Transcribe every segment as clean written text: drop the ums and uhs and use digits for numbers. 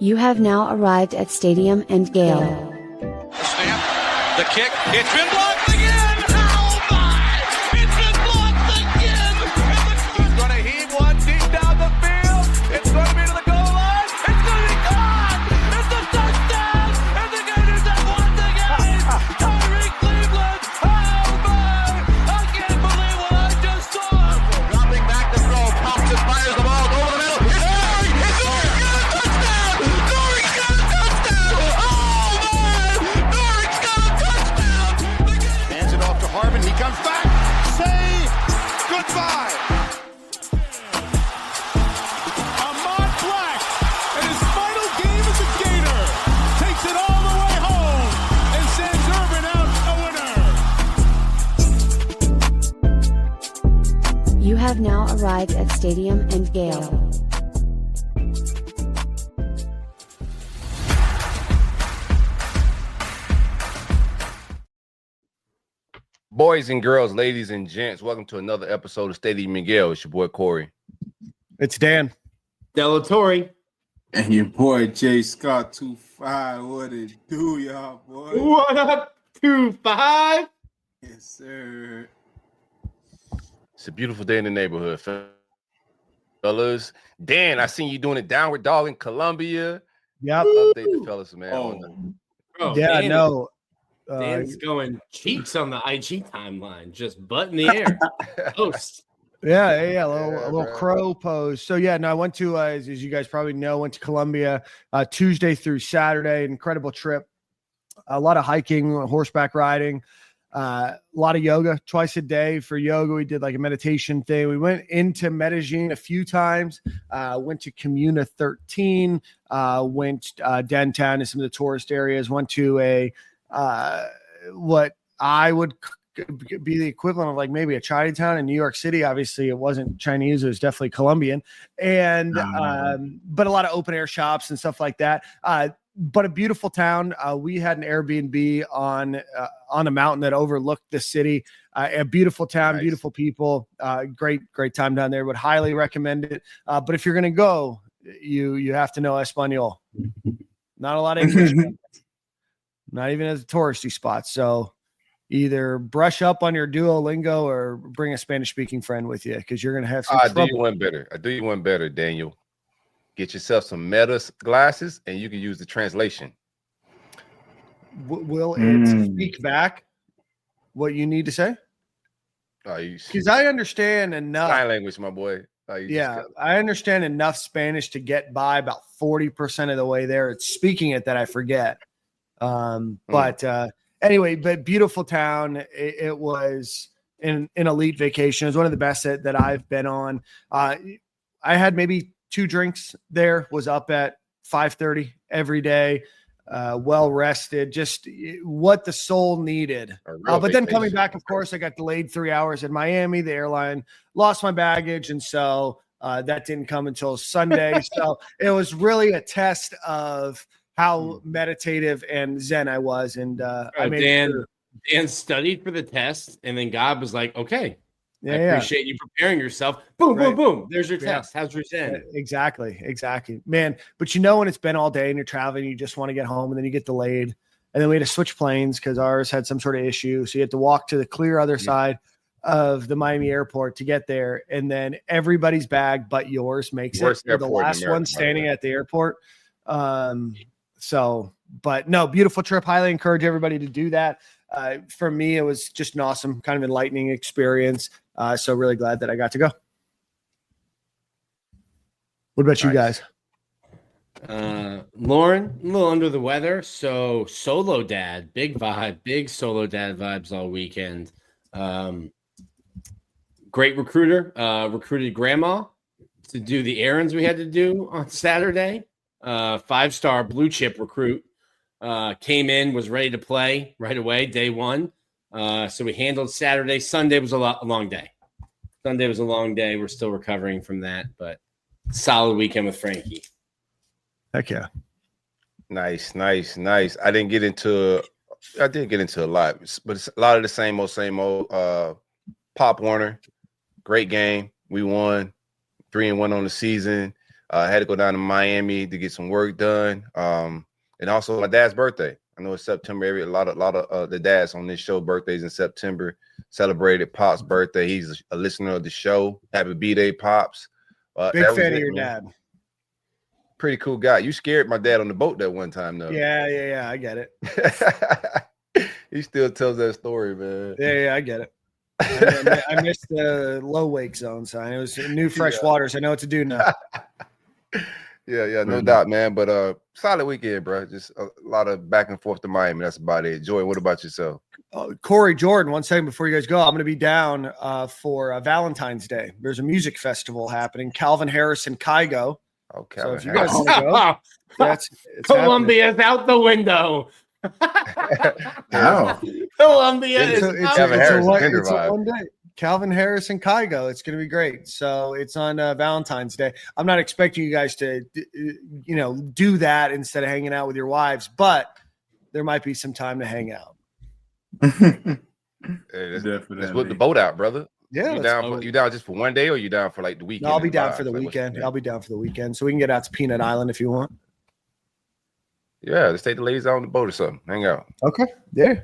You have now arrived at Stadium and Gale. The snap, the kick, it's been blocked again! Oh my! It's been blocked again! He's going to heave one deep down the field. It's going to be to the goal line. It's going to be gone! It's a touchdown! And the Gators have won the game! Tyree Cleveland! Oh my! I can't believe what I just saw! Dropping back to throw, pops and fires the ball over the middle. It's Dory! It's Dory! Got a touchdown! Dory's got a touchdown! Oh my! Dory's got a touchdown! Hands it off to Harvin. He comes back. Say goodbye. Ahmad Black, in his final game as a Gator, takes it all the way home and sends Urban out a winner. You have now arrived at Stadium and Gale. Boys and girls, ladies and gents, welcome to another episode of Stadium and Gale. It's your boy Corey. It's Dan. Delatorre. And your boy Jay Scott 25. What it do, y'all, boy? What up, 25? Yes, sir. It's a beautiful day in the neighborhood, fellas. Dan, I seen you doing a downward dog in Columbia. Yep. Update the fellas, man. Bro, Yeah, Dan, no. Dan's going cheeks on the IG timeline, just butt in the air. Post. Yeah, a little crow pose. So yeah, no, I went to as you guys probably know, went to Columbia Tuesday through Saturday. Incredible trip. A lot of hiking, horseback riding, a lot of yoga twice a day. For yoga, we did like a meditation thing. We went into Medellin a few times. Went to Comuna 13. Went downtown to some of the tourist areas. Went to a what I would be the equivalent of like maybe a Chinatown in New York City. Obviously, it wasn't Chinese; it was definitely Colombian, and but a lot of open air shops and stuff like that. But a beautiful town. We had an Airbnb on a mountain that overlooked the city. A beautiful town, nice. Beautiful people. Great time down there. Would highly recommend it. But if you're gonna go, you have to know Espanol. Not a lot of English. Not even as a touristy spot. So either brush up on your Duolingo or bring a Spanish-speaking friend with you because you're going to have some trouble. I do you one better, Daniel. Get yourself some Meta glasses and you can use the translation. Will it speak back what you need to say? Because I understand enough. Sign language, my boy. Yeah, I understand enough Spanish to get by about 40% of the way there. It's speaking it that I forget. But anyway, but beautiful town. It was an elite vacation. It was one of the best that I've been on. I had maybe 2 drinks there, was up at 5:30 every day, well rested, just what the soul needed. But then coming back, of course, I got delayed 3 hours in Miami. The airline lost my baggage. And so that didn't come until Sunday. So it was really a test of how meditative and zen I was. And Dan studied for the test, and then God was like, okay, I appreciate you preparing yourself. Boom, boom, boom. There's your test. How's your zen? Exactly. Man, but when it's been all day and you're traveling, you just want to get home, and then you get delayed. And then we had to switch planes because ours had some sort of issue. So you had to walk to the clear other side of the Miami airport to get there. And then everybody's bag but yours makes it the last one standing at the airport. But no, beautiful trip. Highly encourage everybody to do that. For me, it was just an awesome kind of enlightening experience. So really glad that I got to go. What about you guys? Lauren, a little under the weather. So solo dad, big solo dad vibes all weekend. Great recruiter, recruited grandma to do the errands we had to do on Saturday. 5-star blue chip recruit came in, was ready to play right away, day one. So we handled Saturday. Sunday was a long day. We're still recovering from that, but solid weekend with Frankie. Heck yeah. Nice. I did get into a lot, but it's a lot of the same old. Pop Warner, great game. We won 3-1 on the season. I had to go down to Miami to get some work done. And also my dad's birthday. I know it's September. A lot of the dads on this show birthdays in September. Celebrated Pop's birthday. He's a listener of the show. Happy B-Day, Pops. Big fan of your dad. Pretty cool guy. You scared my dad on the boat that one time, though. Yeah. I get it. He still tells that story, man. Yeah, I get it. I missed the low wake zone sign. It was new fresh waters. I know what to do now. Yeah, no doubt, man. But solid weekend, bro. Just a lot of back and forth to Miami. That's about it. Joy, what about yourself? Corey Jordan, 1 second before you guys go, I'm going to be down for Valentine's Day. There's a music festival happening. Calvin Harris and Kygo. Oh, So Calvin if you guys Harris. want to go, it's Columbia's out the window. How? Columbia is It's Calvin Harris, Tinder a vibe. one day. Calvin Harris and Kygo. It's going to be great. So it's on Valentine's Day. I'm not expecting you guys to, do that instead of hanging out with your wives, but there might be some time to hang out. Definitely. Let's put the boat out, brother. Yeah, You down just for one day, or you down for like the weekend? No, I'll be down for the weekend. I'll be down for the weekend, so we can get out to Peanut Island if you want. Yeah, let's take the ladies out on the boat or something. Hang out. Okay. Yeah.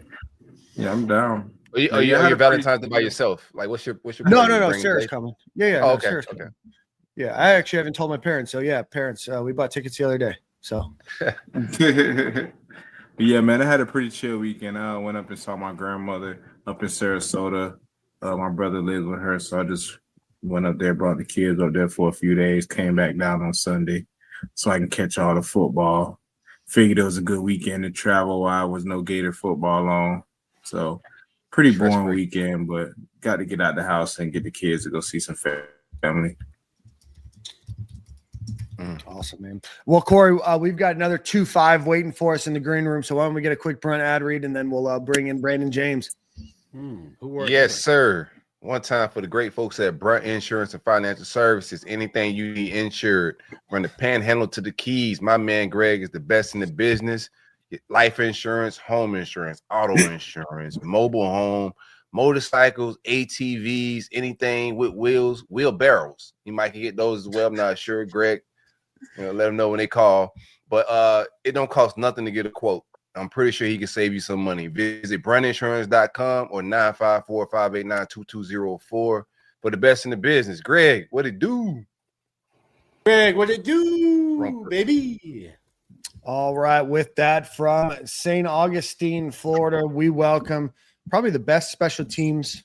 Yeah, I'm down. Are you Valentine's Day by yourself? Like, what's your No. bring Sarah's lady? coming. Yeah. Oh, no, okay. Sarah's Okay. coming. Yeah, I actually haven't told my parents. So yeah, parents, we bought tickets the other day. So Yeah, man, I had a pretty chill weekend. I went up and saw my grandmother up in Sarasota. My brother lives with her, so I just went up there, brought the kids up there for a few days, came back down on Sunday so I can catch all the football. Figured it was a good weekend to travel while was no Gator football on. So pretty boring weekend, but got to get out the house and get the kids to go see some family. awesome, man. Well, Corey, we've got another 2-5 waiting for us in the green room. So why don't we get a quick Brunt ad read, and then we'll bring in Brandon James. Yes, sir. One time for the great folks at Brunt Insurance and Financial Services. Anything you need insured, from the Panhandle to the Keys, my man Greg is the best in the business. Life insurance, home insurance, auto insurance, mobile home, motorcycles, ATVs, anything with wheels, wheelbarrows. You might get those as well. I'm not sure, Greg. Let them know when they call. But it don't cost nothing to get a quote. I'm pretty sure he can save you some money. Visit brandinsurance.com or 954-589-2204 for the best in the business. Greg, what it do? Baby? All right. With that, from St. Augustine, Florida, we welcome probably the best special teams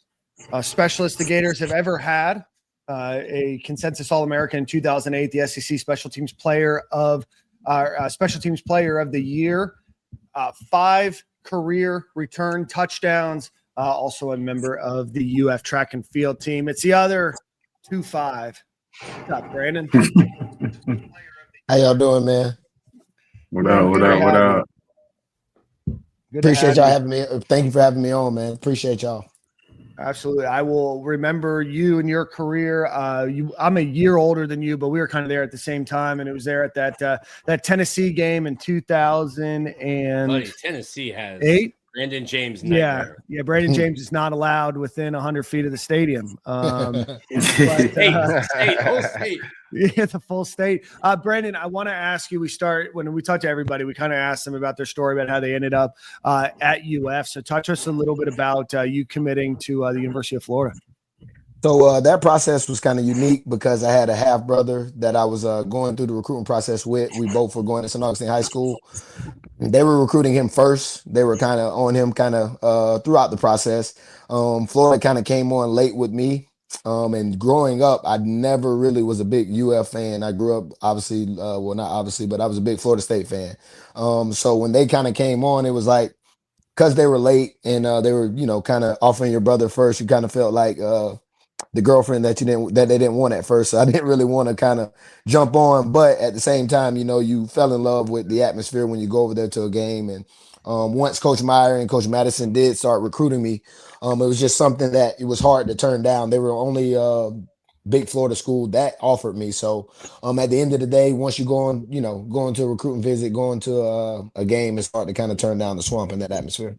specialist the Gators have ever had. A consensus All-American in 2008, the SEC Special Teams Player of the Year. 5 career return touchdowns, also a member of the UF track and field team. It's the other 2-5. What's up, Brandon? How y'all doing, man? What up? Appreciate y'all having me. Thank you for having me on, man. Appreciate y'all. Absolutely. I will remember you and your career. I'm a year older than you, but we were kind of there at the same time, and it was there at that Tennessee game in 2008. Buddy, Tennessee has Brandon James. Yeah. Brandon James is not allowed within 100 feet of the stadium. Whole state. Yeah, the full state. Brandon, I want to ask you, when we talk to everybody, we kind of ask them about their story, about how they ended up at UF. So talk to us a little bit about you committing to the University of Florida. So that process was kind of unique because I had a half brother that I was going through the recruiting process with. We both were going to St. Augustine High School. They were recruiting him first. They were kind of on him throughout the process. Florida kind of came on late with me. And growing up, I never really was a big UF fan. I grew up, obviously, not obviously, but I was a big Florida State fan. So when they kind of came on, it was like, because they were late and they were, kind of offering your brother first, you kind of felt like the girlfriend that they didn't want at first. So I didn't really want to kind of jump on. But at the same time, you fell in love with the atmosphere when you go over there to a game. And once Coach Meyer and Coach Madison did start recruiting me, it was just something that it was hard to turn down. They were only big Florida school that offered me. So at the end of the day, once you go on, going to a recruiting visit, going to a game, it's hard to kind of turn down the swamp in that atmosphere.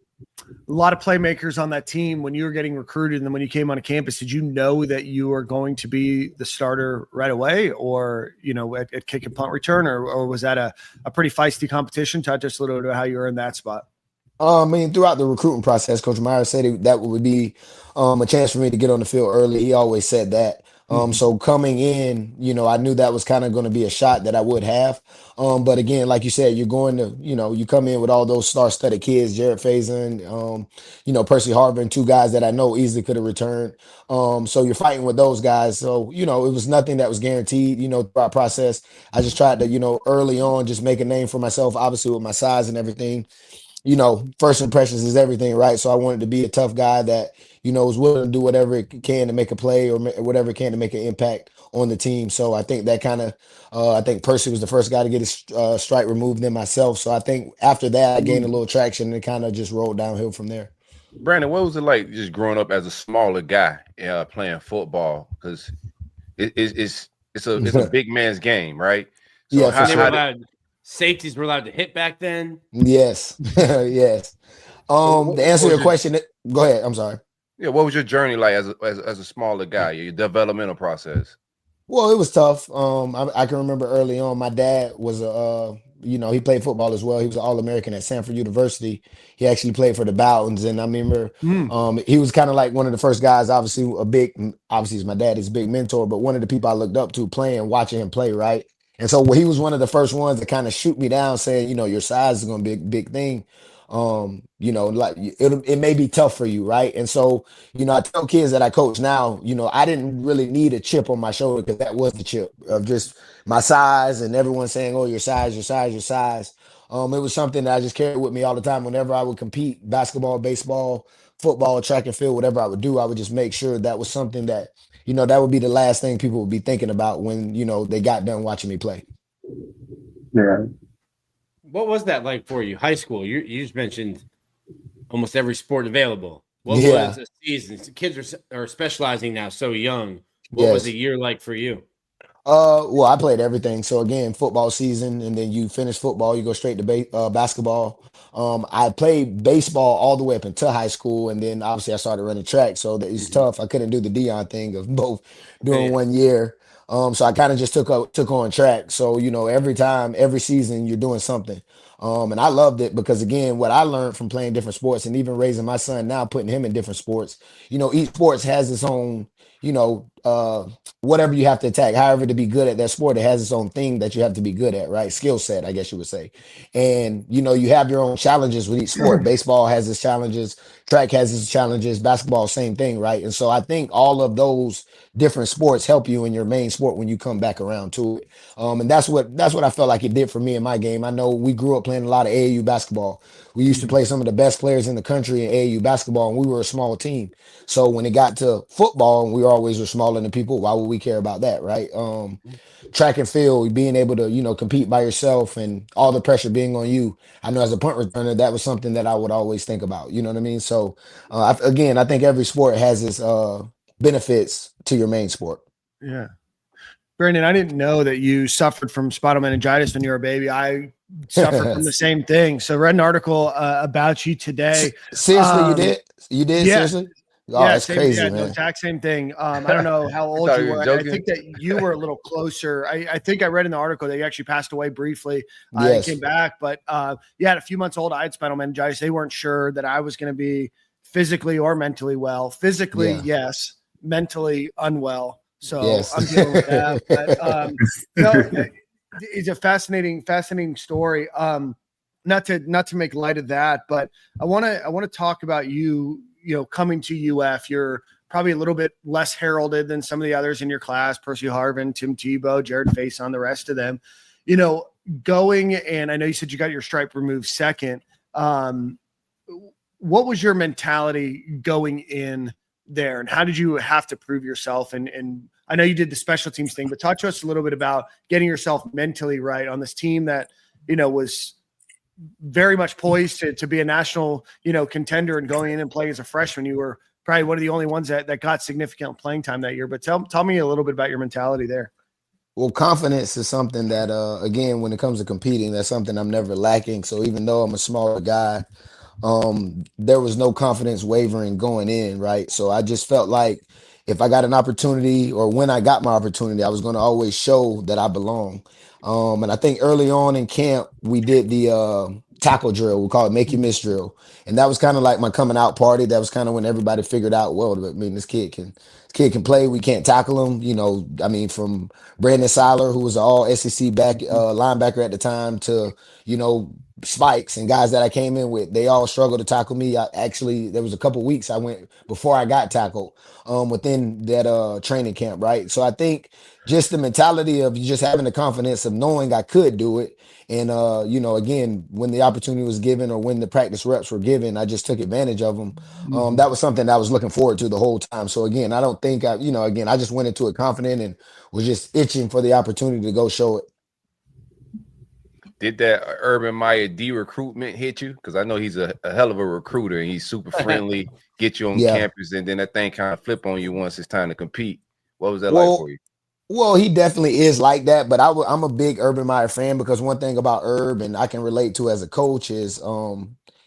a lot of playmakers on that team when you were getting recruited, and then when you came on campus, did you know that you were going to be the starter right away, or at kick and punt return, or was that a pretty feisty competition? Talk just a little bit about how you were in that spot. I mean, throughout the recruiting process, Coach Meyer said that would be a chance for me to get on the field early. He always said that. So coming in, I knew that was kind of going to be a shot that I would have. But again, like you said, you're going to, you come in with all those star-studded kids, Jared Faison, Percy Harvin, two guys that I know easily could have returned. So you're fighting with those guys. So, it was nothing that was guaranteed, throughout process. I just tried to, early on, just make a name for myself, obviously with my size and everything. First impressions is everything, right? So I wanted to be a tough guy that, was willing to do whatever it can to make a play or whatever it can to make an impact on the team. So I think that kind of, I think Percy was the first guy to get his stripe removed than myself. So I think after that, I gained a little traction and it kind of just rolled downhill from there. Brandon, what was it like just growing up as a smaller guy playing football? Because it's a big man's game, right? So yeah, safeties were allowed to hit back then. Yes, yes. To answer your question, go ahead. I'm sorry. Yeah, what was your journey like as a smaller guy? Your developmental process? Well, it was tough. I can remember early on, my dad was he played football as well. He was an All-American at Sanford University. He actually played for the Bowdens, and I remember he was kind of like one of the first guys. Obviously, he's my dad. He's a big mentor, but one of the people I looked up to watching him play, right? And so he was one of the first ones to kind of shoot me down, saying, your size is going to be a big thing. Like it may be tough for you, right? And so, I tell kids that I coach now, I didn't really need a chip on my shoulder because that was the chip of just my size and everyone saying, oh, your size. It was something that I just carried with me all the time. Whenever I would compete, basketball, baseball, football, track and field, whatever I would do, I would just make sure that was something that, that would be the last thing people would be thinking about when, they got done watching me play. Yeah. What was that like for you? High school, you just mentioned almost every sport available. What was the season? Kids are specializing now so young. What was a year like for you? Well, I played everything. So again, football season, and then you finish football, you go straight to basketball. I played baseball all the way up until high school, and then obviously I started running track. So it's tough. I couldn't do the Dion thing of both doing 1 year. So I kind of just took on track. So, every season you're doing something. And I loved it because again, what I learned from playing different sports and even raising my son now, putting him in different sports, each sports has its own, whatever you have to attack, however to be good at that sport, it has its own thing that you have to be good at, right? Skill set, I guess you would say. And, you have your own challenges with each sport. Baseball has its challenges, track has its challenges, basketball, same thing, right? And so I think all of those different sports help you in your main sport when you come back around to it. And that's what I felt like it did for me in my game. I know we grew up playing a lot of AAU basketball. We used to play some of the best players in the country in AAU basketball, and we were a small team. So when it got to football, and we always were smaller than people, why would we care about that, right? Track and field, being able to, compete by yourself and all the pressure being on you. I know as a punt returner, that was something that I would always think about. You know what I mean? So I think every sport has its benefits to your main sport. Yeah. Brandon, I didn't know that you suffered from spinal meningitis when you were a baby. I suffered from the same thing. So I read an article about you today. Seriously, you did? You did? Yeah. Seriously? Oh, that's crazy, man. The exact same thing. I don't know how old you were. I think that you were a little closer. I think I read in the article that you actually passed away briefly. Yes. Came back, but at a few months old, I had spinal meningitis. They weren't sure that I was going to be physically or mentally well. Physically, yes. Mentally unwell. So yes. I'm dealing with that. But, it's a fascinating story. Not to make light of that, but I want to talk about you. Coming to UF, you're probably a little bit less heralded than some of the others in your class, Percy Harvin, Tim Tebow, Jared Faison, the rest of them, going, and I know you said you got your stripe removed second. What was your mentality going in there, and how did you have to prove yourself? And I know you did the special teams thing, but talk to us a little bit about getting yourself mentally right on this team that, was very much poised to be a national, contender, and going in and playing as a freshman. You were probably one of the only ones that got significant playing time that year, but tell me a little bit about your mentality there. Well, confidence is something that, again, when it comes to competing, that's something I'm never lacking. So even though I'm a smaller guy, there was no confidence wavering going in, right? So I just felt like if I got an opportunity or when I got my opportunity, I was going to always show that I belong. And I think early on in camp, we did the tackle drill. We call it make you miss drill. And that was kind of like my coming out party. That was kind of when everybody figured out, well, I mean, this kid can play. We can't tackle him. You know, I mean, from Brandon Seiler, who was an all SEC linebacker at the time, to, you know, Spikes and guys that I came in with, they all struggled to tackle me. There was a couple weeks I went before I got tackled within that training camp, right? So I think just the mentality of just having the confidence of knowing I could do it. And, you know, again, when the opportunity was given or when the practice reps were given, I just took advantage of them. That was something that I was looking forward to the whole time. So again, I don't think I just went into it confident and was just itching for the opportunity to go show it. Did that Urban Meyer de-recruitment hit you? Because I know he's a hell of a recruiter and he's super friendly, get you on campus, and then that thing kind of flip on you once it's time to compete. What was that like for you? Well, he definitely is like that, but I'm a big Urban Meyer fan because one thing about Urb and I can relate to as a coach is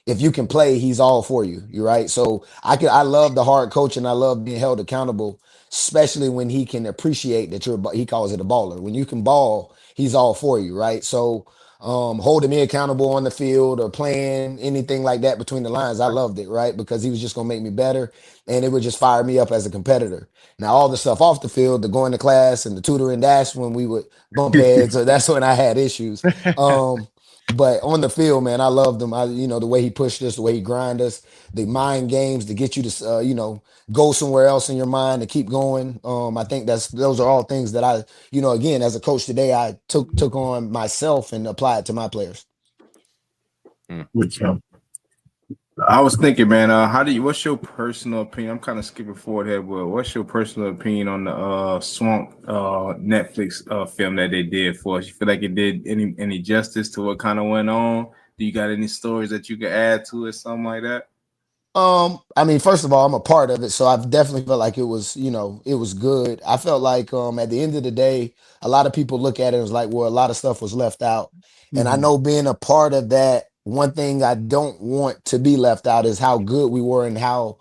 if you can play, he's all for you. You're right. So I love the hard coaching. I love being held accountable, especially when he can appreciate that he calls it a baller. When you can ball, he's all for you, right? So holding me accountable on the field or playing anything like that between the lines, I loved it, right? Because he was just going to make me better and it would just fire me up as a competitor. Now, all the stuff off the field, the going to class and the tutoring, that's when we would bump heads, or that's when I had issues. But on the field, man, I loved him. The way he pushed us, the way he grind us, the mind games to get you to, go somewhere else in your mind to keep going. I think those are all things that I, again, as a coach today, I took on myself and applied to my players. I was thinking, man, what's your personal opinion? I'm kind of skipping forward here, but what's your personal opinion on the Swamp Netflix film that they did for us? You feel like it did any justice to what kind of went on? Do you got any stories that you could add to it, something like that? I mean, first of all, I'm a part of it, so I've definitely felt like it was, it was good. I felt like at the end of the day, a lot of people look at it as like, well, a lot of stuff was left out. And I know being a part of that, one thing I don't want to be left out is how good we were and how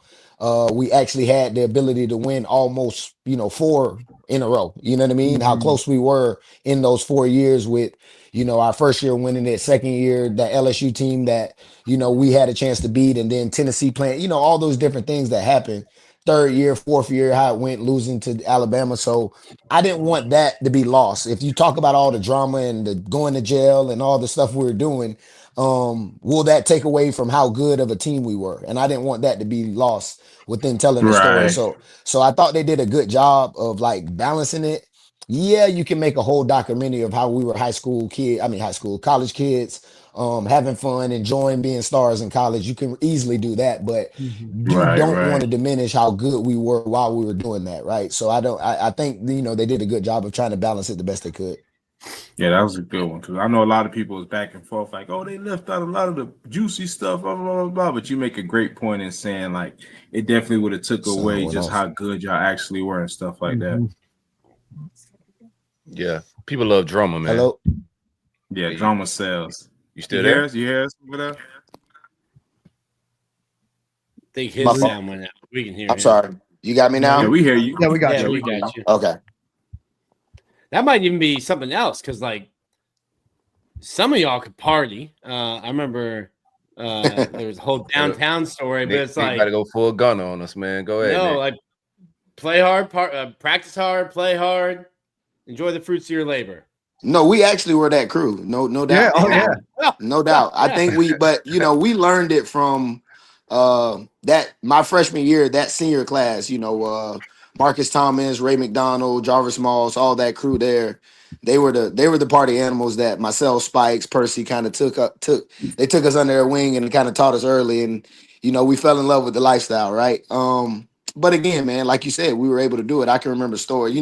we actually had the ability to win almost, 4 in a row. You know what I mean? How close we were in those 4 years with, our first year winning it, second year, that LSU team that, we had a chance to beat, and then Tennessee playing, all those different things that happened. Third year, fourth year, how it went, losing to Alabama. So I didn't want that to be lost. If you talk about all the drama and the going to jail and all the stuff we were doing, will that take away from how good of a team we were? And I didn't want that to be lost within telling the story. So I thought they did a good job of like balancing it. Yeah, you can make a whole documentary of how we were college kids, having fun, enjoying being stars in college. You can easily do that, but you don't want to diminish how good we were while we were doing that, right? So I think they did a good job of trying to balance it the best they could. Yeah, that was a good one, because I know a lot of people was back and forth like, oh, they left out a lot of the juicy stuff, blah, blah, blah, blah. But you make a great point in saying like it definitely would have took away just how good y'all actually were and stuff like that. Yeah, people love drama, man. Hello. Yeah, drama sells. You still there? You hear us over there? I think his sound went out. We can hear you. I'm sorry. You got me now? Yeah, we hear you. Yeah, we got you. We got you. Okay. That might even be something else, because like some of y'all could party. I remember there was a whole downtown story, but it's like got to go full gun on us, man. Go ahead. No, like play hard, practice hard, play hard, enjoy the fruits of your labor. No, we actually were that crew. No doubt. No doubt. I think we learned it from that my freshman year, that senior class, Marcus Thomas, Ray McDonald, Jarvis Moss, all that crew there. They were the party animals that myself, Spikes, Percy kind of took us under their wing and kind of taught us early. And, we fell in love with the lifestyle, right? But again, man, like you said, we were able to do it. I can remember a story,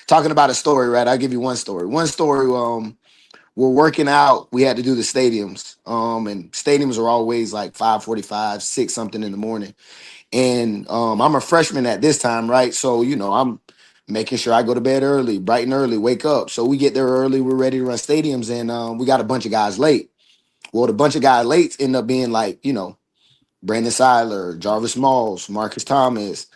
talking about a story, right? I'll give you one story. We're working out. We had to do the stadiums. And stadiums are always like 5:45, 6 something in the morning. And I'm a freshman at this time, right? So, I'm making sure I go to bed early, bright and early, wake up. So we get there early. We're ready to run stadiums. And we got a bunch of guys late. Well, the bunch of guys late end up being like, Brandon Seiler, Jarvis Moss, Marcus Thomas,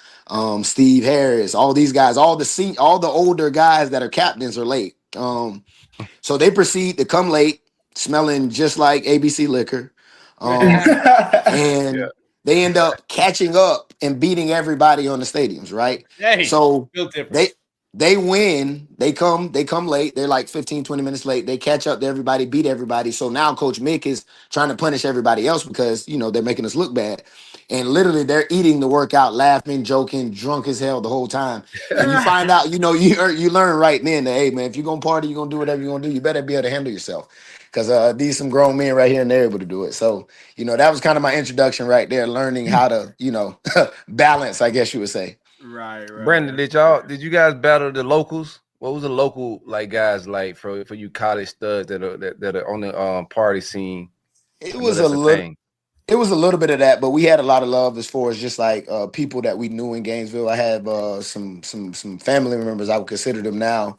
Steve Harris, all these guys, all the older guys that are captains are late. So they proceed to come late, smelling just like ABC liquor. And they end up catching up and beating everybody on the stadiums, right? Hey, so they win, they come late, they're like 15, 20 minutes late, they catch up to everybody, beat everybody. So now Coach Mick is trying to punish everybody else because, you know, they're making us look bad. And literally they're eating the workout, laughing, joking, drunk as hell the whole time. And you find out, you know, you learn right then that, hey, man, if you're going to party, you're going to do whatever you're going to do, you better be able to handle yourself. Because these some grown men right here and they're able to do it. So, you know, that was kind of my introduction right there, learning how to, you know, balance, I guess you would say. Right. Brandon, did you guys battle the locals? What was the local like guys like for you college studs that are on the party scene? It was a little bit of that, but we had a lot of love as far as just like people that we knew in Gainesville. I had some family members, I would consider them now,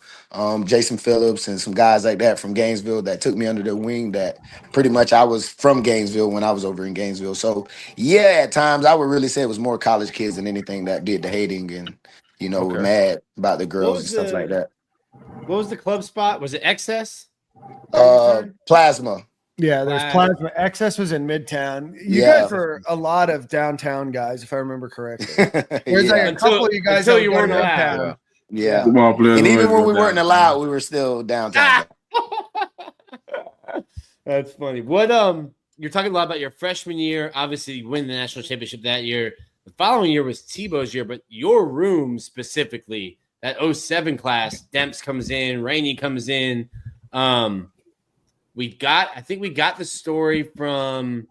Jason Phillips and some guys like that from Gainesville that took me under their wing. That pretty much I was from Gainesville when I was over in Gainesville. So yeah, at times I would really say it was more college kids than anything that did the hating and, you know, were mad about the girls and stuff like that. What was the club spot? Was it Excess? Plasma. Yeah, there's Plasma. Excess was in Midtown. You guys were a lot of downtown guys, if I remember correctly. There's like a couple of you guys until you weren't allowed. Yeah. And even when we weren't allowed, we were still downtown. That's funny. What you're talking a lot about your freshman year. Obviously, you win the national championship that year. The following year was Tebow's year, but your room specifically, that 07 class, Demps comes in, Rainey comes in. I think we got the story from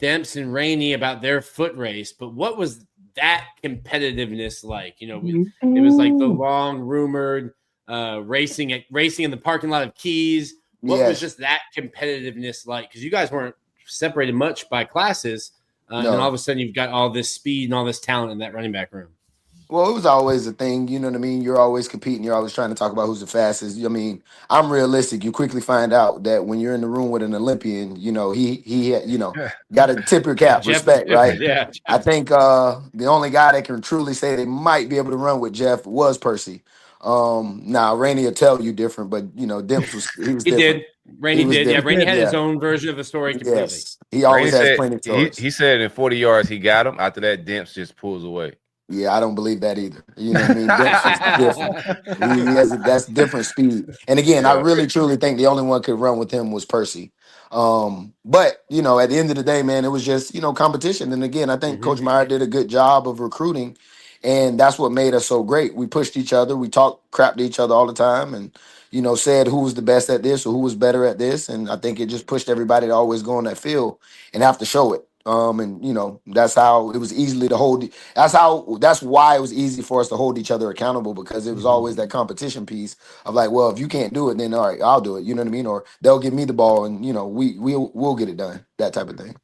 Demps and Rainey about their foot race, but what was that competitiveness like? You know, it was like the long rumored racing in the parking lot of Keys. What was just that competitiveness like? Because you guys weren't separated much by classes, and then all of a sudden you've got all this speed and all this talent in that running back room. Well, it was always a thing, you know what I mean? You're always competing. You're always trying to talk about who's the fastest. I mean, I'm realistic. You quickly find out that when you're in the room with an Olympian, you know, he you know, got to tip your cap, respect, right? Yeah. I think the only guy that can truly say they might be able to run with Jeff was Percy. Now Rainey will tell you different, but you know, Demps was different. Did. Rainey did. Yeah, Rainey had his own version of the story completely. Yes. He always has plenty of stories. He said in 40 yards he got him. After that, Demps just pulls away. Yeah, I don't believe that either. You know what I mean? That's different. That's different speed. And again, I really truly think the only one could run with him was Percy. But you know, at the end of the day, man, it was just, you know, competition. And again, I think Coach Meyer did a good job of recruiting, and that's what made us so great. We pushed each other, we talked crap to each other all the time, and you know, said who was the best at this or who was better at this. And I think it just pushed everybody to always go on that field and have to show it. And you know, that's how it was easily to hold. That's why it was easy for us to hold each other accountable, because it was always that competition piece of like, well, if you can't do it, then all right, I'll do it. You know what I mean? Or they'll give me the ball, and you know, we'll get it done. That type of thing.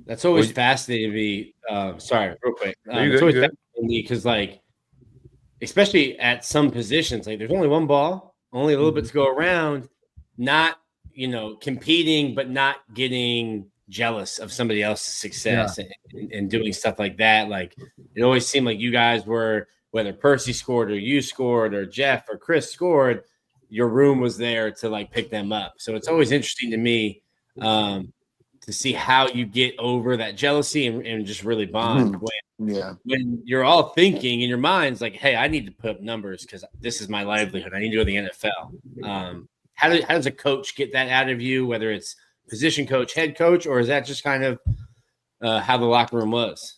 That's always fascinating to me. Sorry, real quick. It's always fascinating to me because, like, especially at some positions, like there's only one ball, only a little bit to go around. Not, you know, competing, but not getting jealous of somebody else's success and doing stuff like that. Like, it always seemed like you guys were, whether Percy scored or you scored or Jeff or Chris scored, your room was there to like pick them up. So it's always interesting to me to see how you get over that jealousy and just really bond when you're all thinking in your minds like, hey, I need to put up numbers because this is my livelihood. I need to go to the NFL. How does a coach get that out of you, whether it's position coach, head coach, or is that just kind of how the locker room was?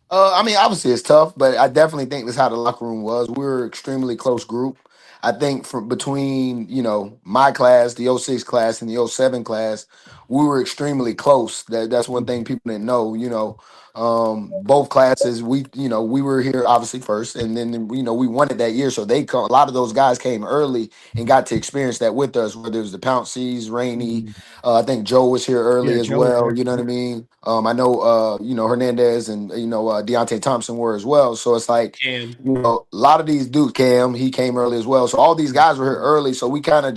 I mean, obviously it's tough, but I definitely think that's how the locker room was. We were an extremely close group. I think from between, you know, my class, the 06 class, and the 07 class, we were extremely close. That's one thing people didn't know, you know. Both classes, we were here obviously first, and then, you know, we won it that year. So a lot of those guys came early and got to experience that with us, whether it was the Pounceys, Rainey. I think Joe was here early as well. You know what I mean? I know, you know, Hernandez and, you know, Deontay Thompson were as well. So it's like, you know, a lot of these dudes, Cam, he came early as well. So all these guys were here early. So we kind of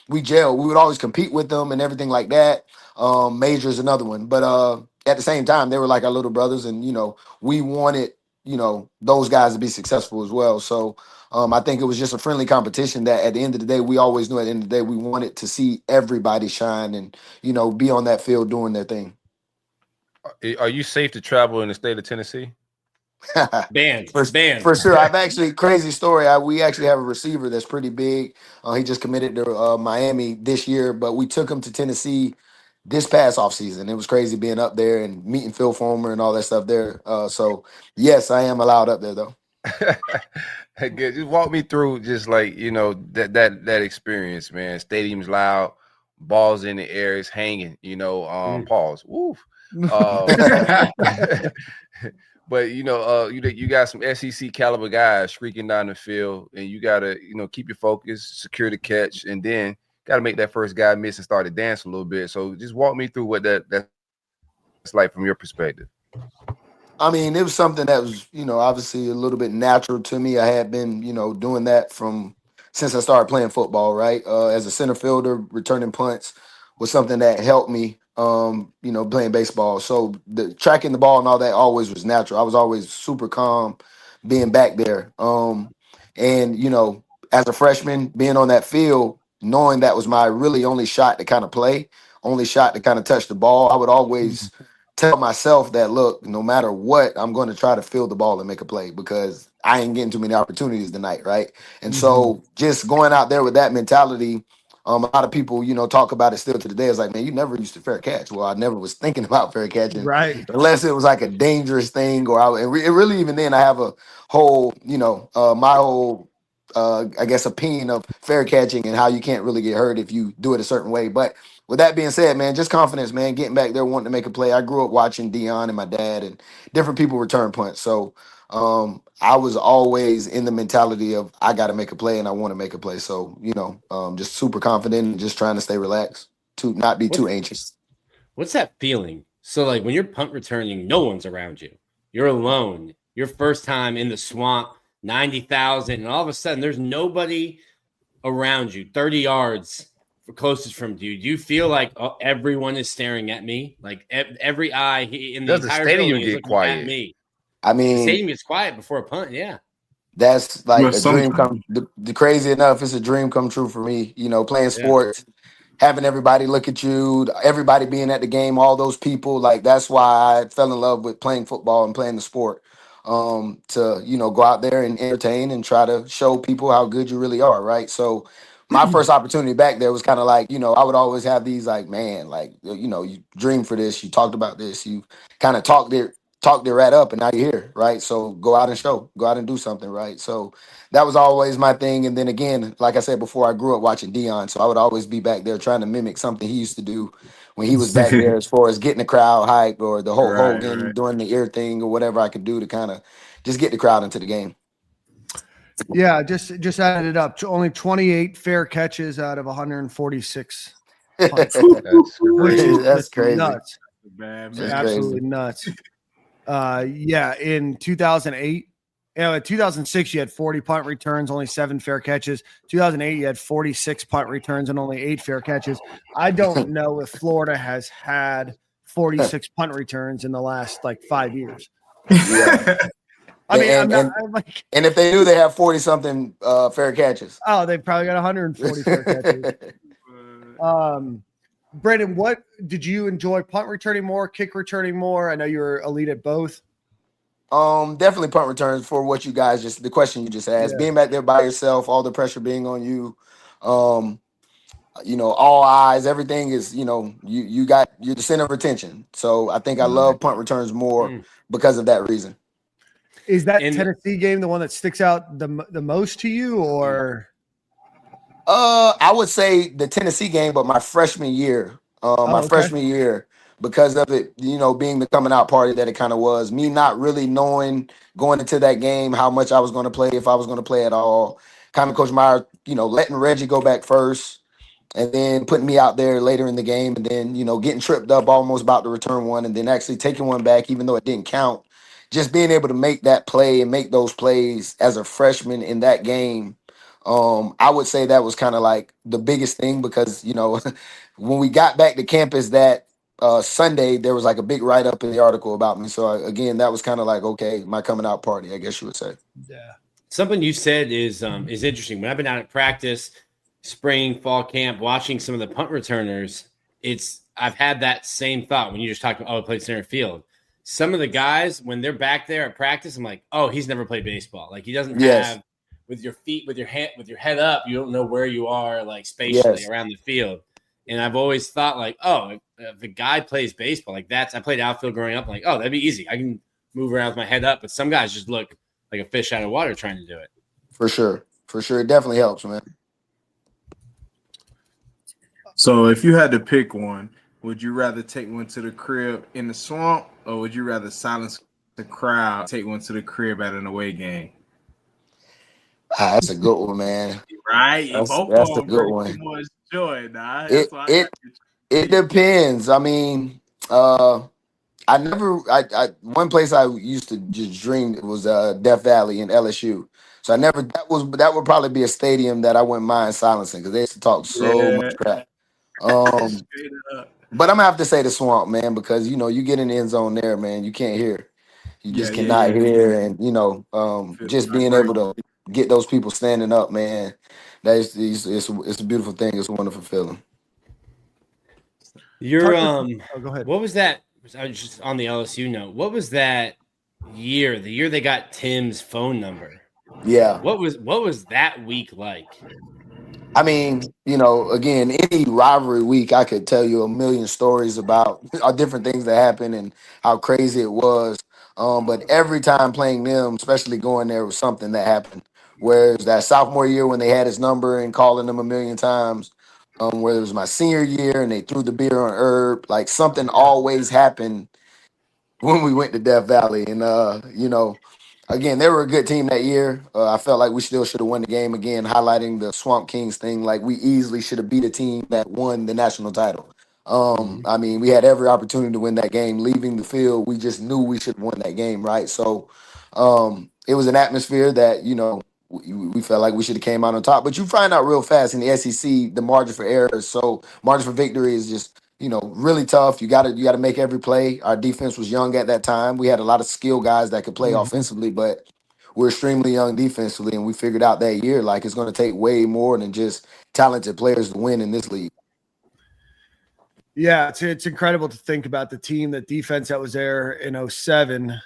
we gelled. We would always compete with them and everything like that. Major's another one. But at the same time, they were like our little brothers, and we wanted those guys to be successful as well. So I think it was just a friendly competition that at the end of the day, we always knew at the end of the day we wanted to see everybody shine and be on that field doing their thing. Are you safe to travel in the state of Tennessee? Banned. For sure. I've actually, crazy story. We actually have a receiver that's pretty big. He just committed to Miami this year, but we took him to Tennessee this past offseason. It was crazy being up there and meeting Phil Fulmer and all that stuff there. So yes, I am allowed up there though. Good. Just walk me through just like, that experience, man. Stadium's loud, balls in the air, it's hanging, pause. Woof. But you got some SEC caliber guys streaking down the field, and you gotta keep your focus, secure the catch, and then gotta make that first guy miss and start to dance a little bit. So just walk me through what that's like from your perspective. I mean, it was something that was obviously a little bit natural to me. I had been doing that since I started playing football, right? As a center fielder, returning punts was something that helped me. Playing baseball. So the tracking the ball and all that always was natural. I was always super calm being back there. And as a freshman, being on that field, knowing that was my really only shot to kind of play, only shot to kind of touch the ball, I would always tell myself that, look, no matter what, I'm going to try to field the ball and make a play because I ain't getting too many opportunities tonight, right? And so just going out there with that mentality, a lot of people, talk about it still to the day. It's like, man, you never used to fair catch. Well, I never was thinking about fair catching, right? Unless it was like a dangerous thing, or it really even then I have a whole, my whole, I guess, opinion of fair catching and how you can't really get hurt if you do it a certain way. But with that being said, man, just confidence, man, getting back there, wanting to make a play. I grew up watching Dion and my dad and different people return punts. So I was always in the mentality of I got to make a play and I want to make a play. So, just super confident and just trying to stay relaxed, to not be too anxious. What's that feeling? So like when you're punt returning, no one's around you. You're alone. Your first time in the swamp, 90,000, and all of a sudden there's nobody around you, 30 yards closest from you. Do you feel like everyone is staring at me? Like every eye in the entire stadium building get quiet? At me. I mean, the stadium gets quiet before a punt. Yeah, that's like a dream come. The crazy enough, it's a dream come true for me. Playing sports, having everybody look at you, everybody being at the game, all those people. Like that's why I fell in love with playing football and playing the sport. To go out there and entertain and try to show people how good you really are, right? So my first opportunity back there was kind of like, I would always have these like, man, like, you dreamed for this, you talked about this, you kind of talked it right up, and now you're here, right? So go out and do something, right? So that was always my thing. And then again, like I said before, I grew up watching Dion, so I would always be back there trying to mimic something he used to do when he was back there, as far as getting the crowd hyped or the whole Hogan doing the ear thing or whatever I could do to kind of just get the crowd into the game. Yeah, just added it up. Only 28 fair catches out of 146. That's crazy. Nuts. That's absolutely nuts. In 2008, in 2006, you had 40 punt returns, only 7 fair catches. 2008, you had 46 punt returns and only 8 fair catches. I don't know if Florida has had 46 punt returns in the last 5 years. Yeah. I mean, and if they do, they have 40 something fair catches. Oh, they probably got 140 fair catches. Brandon, what did you enjoy? Punt returning more, kick returning more? I know you were elite at both. Definitely punt returns for what you guys the question you just asked. Being back there by yourself, all the pressure being on you, all eyes, everything is, you're the center of attention. So I think I love punt returns more because of that reason. Is that Tennessee game the one that sticks out the most to you, or? I would say the Tennessee game, but my freshman year, freshman year, because of it, being the coming out party that it kind of was, me not really knowing going into that game how much I was going to play, if I was going to play at all. Kind of Coach Meyer, letting Reggie go back first, and then putting me out there later in the game, and then getting tripped up, almost about to return one, and then actually taking one back, even though it didn't count. Just being able to make that play and make those plays as a freshman in that game, I would say that was kind of like the biggest thing because, when we got back to campus that Sunday, there was like a big write up in the article about me. So again, that was kind of like, okay, my coming out party, I guess you would say. Yeah. Something you said is interesting. When I've been out at practice, spring, fall camp, watching some of the punt returners, I've had that same thought when you just talked about, I played center field. Some of the guys, when they're back there at practice, I'm like, oh, he's never played baseball. Like he doesn't have with your feet, with your head up, you don't know where you are like spatially around the field. And I've always thought like, oh, if the guy plays baseball, like I played outfield growing up, like, oh, that'd be easy. I can move around with my head up. But some guys just look like a fish out of water trying to do it. For sure. It definitely helps, man. So if you had to pick one, would you rather take one to the crib in the swamp, or would you rather silence the crowd, take one to the crib at an away game? That's a good one, man. Right? That's a good one. Much joy, nah. It depends. I mean, one place I used to just dream was Death Valley in LSU. So that would probably be a stadium that I wouldn't mind silencing because they used to talk so much crap. But I'm gonna have to say the swamp, man, because you get in the end zone there, man, you can't hear. You just cannot hear, and just being able to get those people standing up, man, it's a beautiful thing. It's a wonderful feeling. Go ahead. What was that? I was just on the LSU note. What was that year? The year they got Tim's phone number. Yeah. What was that week like? I mean, again, any rivalry week, I could tell you a million stories about different things that happened and how crazy it was. But every time playing them, especially going there, was something that happened. Whereas that sophomore year when they had his number and calling him a million times, whether it was my senior year and they threw the beer on Herb, like something always happened when we went to Death Valley. And, again, they were a good team that year. I felt like we still should have won the game again, highlighting the Swamp Kings thing. Like we easily should have beat a team that won the national title. I mean, we had every opportunity to win that game. Leaving the field, we just knew we should have won that game, right? So it was an atmosphere that, we felt like we should have came out on top. But you find out real fast in the SEC, the margin for error is margin for victory is just, really tough. You gotta make every play. Our defense was young at that time. We had a lot of skill guys that could play offensively, but we're extremely young defensively. And we figured out that year, like it's going to take way more than just talented players to win in this league. Yeah, it's incredible to think about the team, the defense that was there in 2007,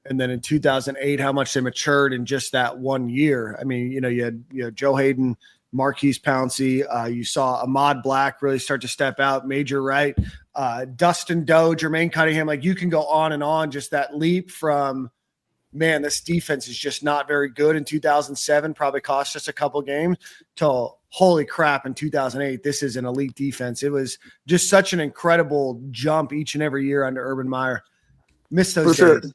and then in 2008, how much they matured in just that 1 year. I mean, you had Joe Hayden, Marquise Pouncey. You saw Ahmad Black really start to step out, Major Wright, Dustin Doe, Jermaine Cunningham. Like you can go on and on. Just that leap from, man, this defense is just not very good in 2007, probably cost us a couple games, to holy crap in 2008, this is an elite defense. It was just such an incredible jump each and every year under Urban Meyer. Miss those days.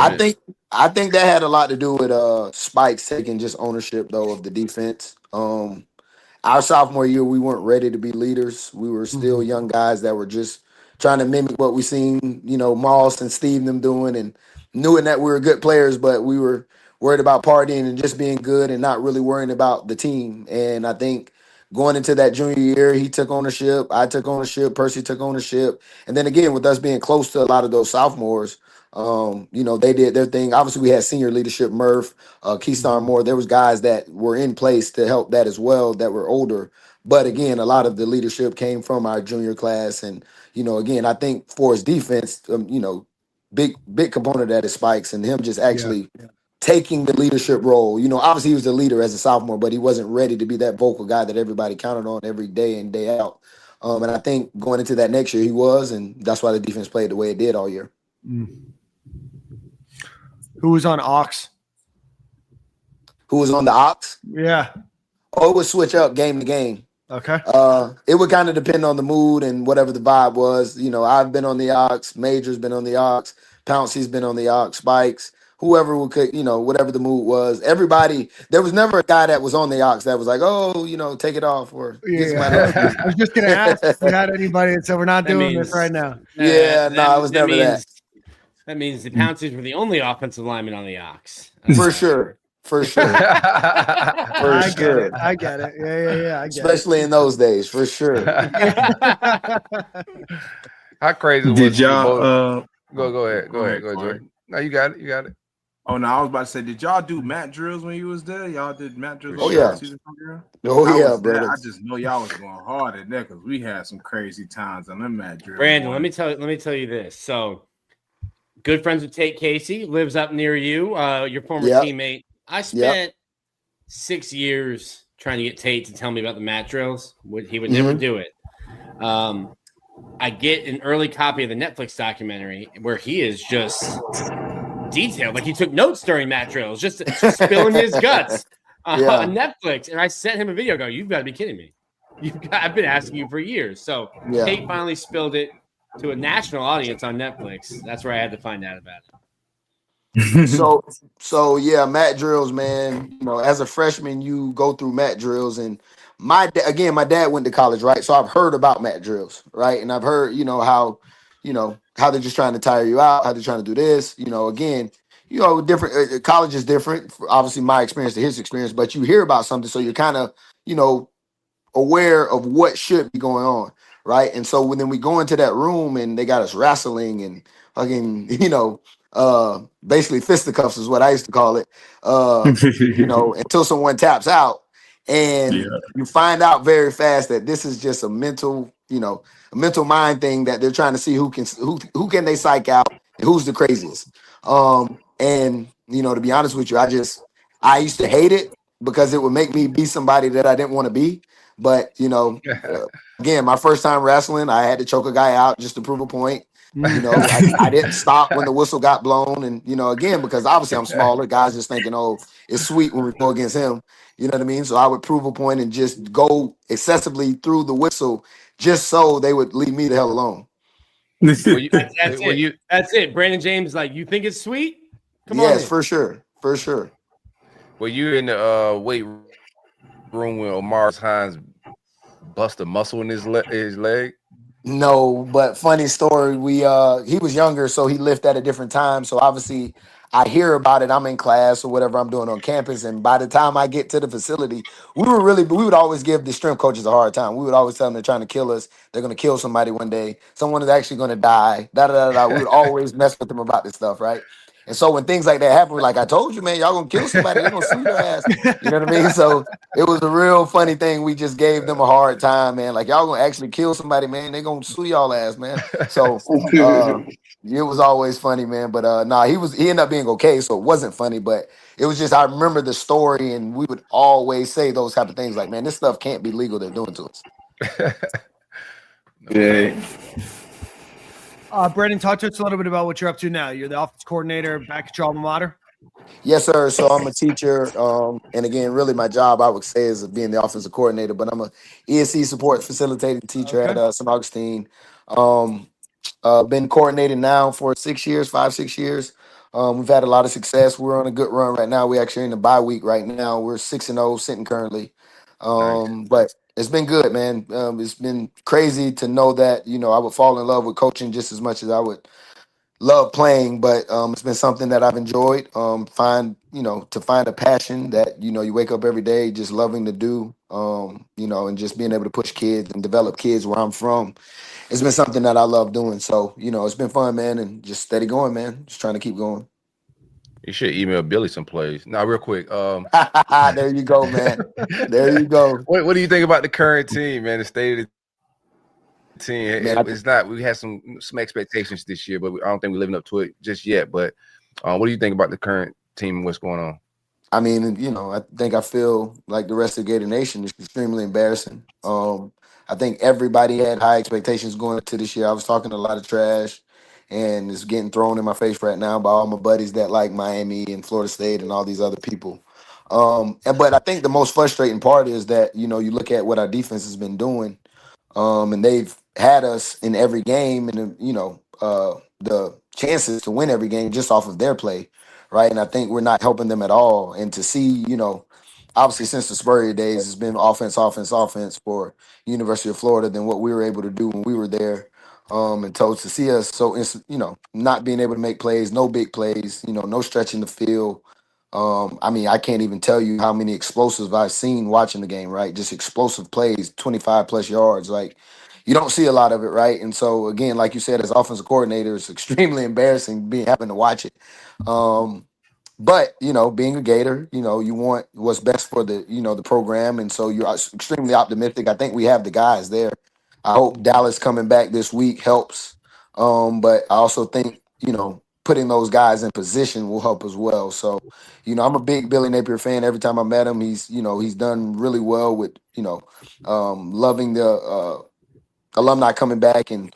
I think that had a lot to do with Spikes taking just ownership though of the defense. Our sophomore year, we weren't ready to be leaders. We were still young guys that were just trying to mimic what we seen, Moss and Steve and them doing, and knowing that we were good players, but we were worried about partying and just being good and not really worrying about the team. And I think going into that junior year, he took ownership. I took ownership. Percy took ownership. And then again, with us being close to a lot of those sophomores, they did their thing. Obviously, we had senior leadership, Murph, Keystar Moore. There was guys that were in place to help that as well that were older. But again, a lot of the leadership came from our junior class. And, again, I think for his defense, big component of that is Spikes and him just actually taking the leadership role. Obviously he was the leader as a sophomore, but he wasn't ready to be that vocal guy that everybody counted on every day in, day out. And I think going into that next year he was, and that's why the defense played the way it did all year. Who was on Ox? Who was on the Ox? Yeah. Oh, it would switch up game to game. Okay. It would kind of depend on the mood and whatever the vibe was. I've been on the Ox, Major's been on the Ox, Pouncey's been on the Ox, Spikes, whoever would could, whatever the mood was. Everybody, there was never a guy that was on the Ox that was like, oh, take it off or get somebody else. I was just gonna ask if you had anybody that said we're not doing this right now. Yeah, no, it was never that. That means the Pounceys were the only offensive linemen on the Ox. For sure. I get it. Yeah. I get Especially in those days, for sure. How crazy was Did it? y'all? Go ahead, Jordan. No, you got it. Oh no, I was about to say, did y'all do mat drills when you was there? Y'all did mat drills. Oh yeah. Season program? Oh I yeah, was there. brother. I just know y'all was going hard at that because we had some crazy times on them mat drills. Brandon, let me tell you this. So, good friends with Tate Casey, lives up near you, your former teammate. I spent 6 years trying to get Tate to tell me about the mat drills. He would never do it. I get an early copy of the Netflix documentary where he is just detailed, like he took notes during mat drills, just spilling his guts on Netflix. And I sent him a video. Go, you've got to be kidding me! I've been asking you for years. So Tate finally spilled it to a national audience on Netflix. That's where I had to find out about it. So yeah, mat drills, man. You know, as a freshman, you go through mat drills, and my dad went to college, right? So I've heard about mat drills, right? And I've heard, how they're just trying to tire you out, how they're trying to do this, again, different college is different. Obviously, my experience to his experience, but you hear about something, so you're kind of, aware of what should be going on, right? And so when then we go into that room and they got us wrestling and fucking, basically fisticuffs is what I used to call it, until someone taps out. And you find out very fast that this is just a mental mind thing that they're trying to see who can they psych out and who's the craziest. And to be honest with you, I used to hate it because it would make me be somebody that I didn't want to be. But again, my first time wrestling, I had to choke a guy out just to prove a point. I didn't stop when the whistle got blown, and again, because obviously I'm smaller, guys just thinking, oh, it's sweet when we go against him. You know what I mean? So I would prove a point and just go excessively through the whistle just so they would leave me the hell alone. That's it. Brandon James, like, you think it's sweet? Come on. Yes, for sure. Were you in the weight room when Omar Hines bust a muscle in his leg? No, but funny story. He was younger, so he lifted at a different time. So obviously, I hear about it. I'm in class or whatever I'm doing on campus, and by the time I get to the facility, we would always give the strength coaches a hard time. We would always tell them they're trying to kill us. They're going to kill somebody one day. Someone is actually going to die. We would always mess with them about this stuff, right? And so when things like that happen, we're like, I told you, man, y'all gonna kill somebody. They're gonna sue your ass. You know what I mean? So it was a real funny thing. We just gave them a hard time, man. Like, y'all gonna actually kill somebody, man. They're gonna sue y'all ass, man. So it was always funny, man. But he ended up being okay. So it wasn't funny, but it was just, I remember the story, and we would always say those type of things like, man, this stuff can't be legal. They're doing to us. Yeah. Brandon, talk to us a little bit about what you're up to now. You're the office coordinator back at your alma mater? Yes, sir. So I'm a teacher. And again, really my job, I would say, is being the offensive coordinator, but I'm a ESC support facilitating teacher at St. Augustine. Been coordinating now for 6 years, 5-6 years. We've had a lot of success. We're on a good run right now. We're actually in the bye week right now. We're 6-0 sitting currently. But it's been good, man. It's been crazy to know that, I would fall in love with coaching just as much as I would love playing, but it's been something that I've enjoyed. To find a passion that, you wake up every day just loving to do, and just being able to push kids and develop kids where I'm from. It's been something that I love doing. So, it's been fun, man, and just steady going, man. Just trying to keep going. You should email Billy some plays. Now, real quick. There you go, man. There you go. What do you think about the current team, man? The state of the team. Man, it's not. We had some expectations this year, but I don't think we're living up to it just yet. But what do you think about the current team and what's going on? I mean, I feel like the rest of the Gator Nation is extremely embarrassing. I think everybody had high expectations going into this year. I was talking a lot of trash, and it's getting thrown in my face right now by all my buddies that like Miami and Florida State and all these other people. But I think the most frustrating part is that, you look at what our defense has been doing, and they've had us in every game and, the chances to win every game just off of their play, right? And I think we're not helping them at all. And to see, obviously since the Spurrier days, it's been offense for University of Florida than what we were able to do when we were there. And to see us not being able to make plays, no big plays, no stretching the field. I can't even tell you how many explosives I've seen watching the game, right? Just explosive plays, 25 plus yards. Like, you don't see a lot of it, right? And so again, like you said, as offensive coordinator, it's extremely embarrassing having to watch it. But being a Gator, you want what's best for the the program, and so you're extremely optimistic. I think we have the guys there. I hope Dallas coming back this week helps. But I also think putting those guys in position will help as well. So, I'm a big Billy Napier fan. Every time I met him, he's done really well with loving the alumni coming back and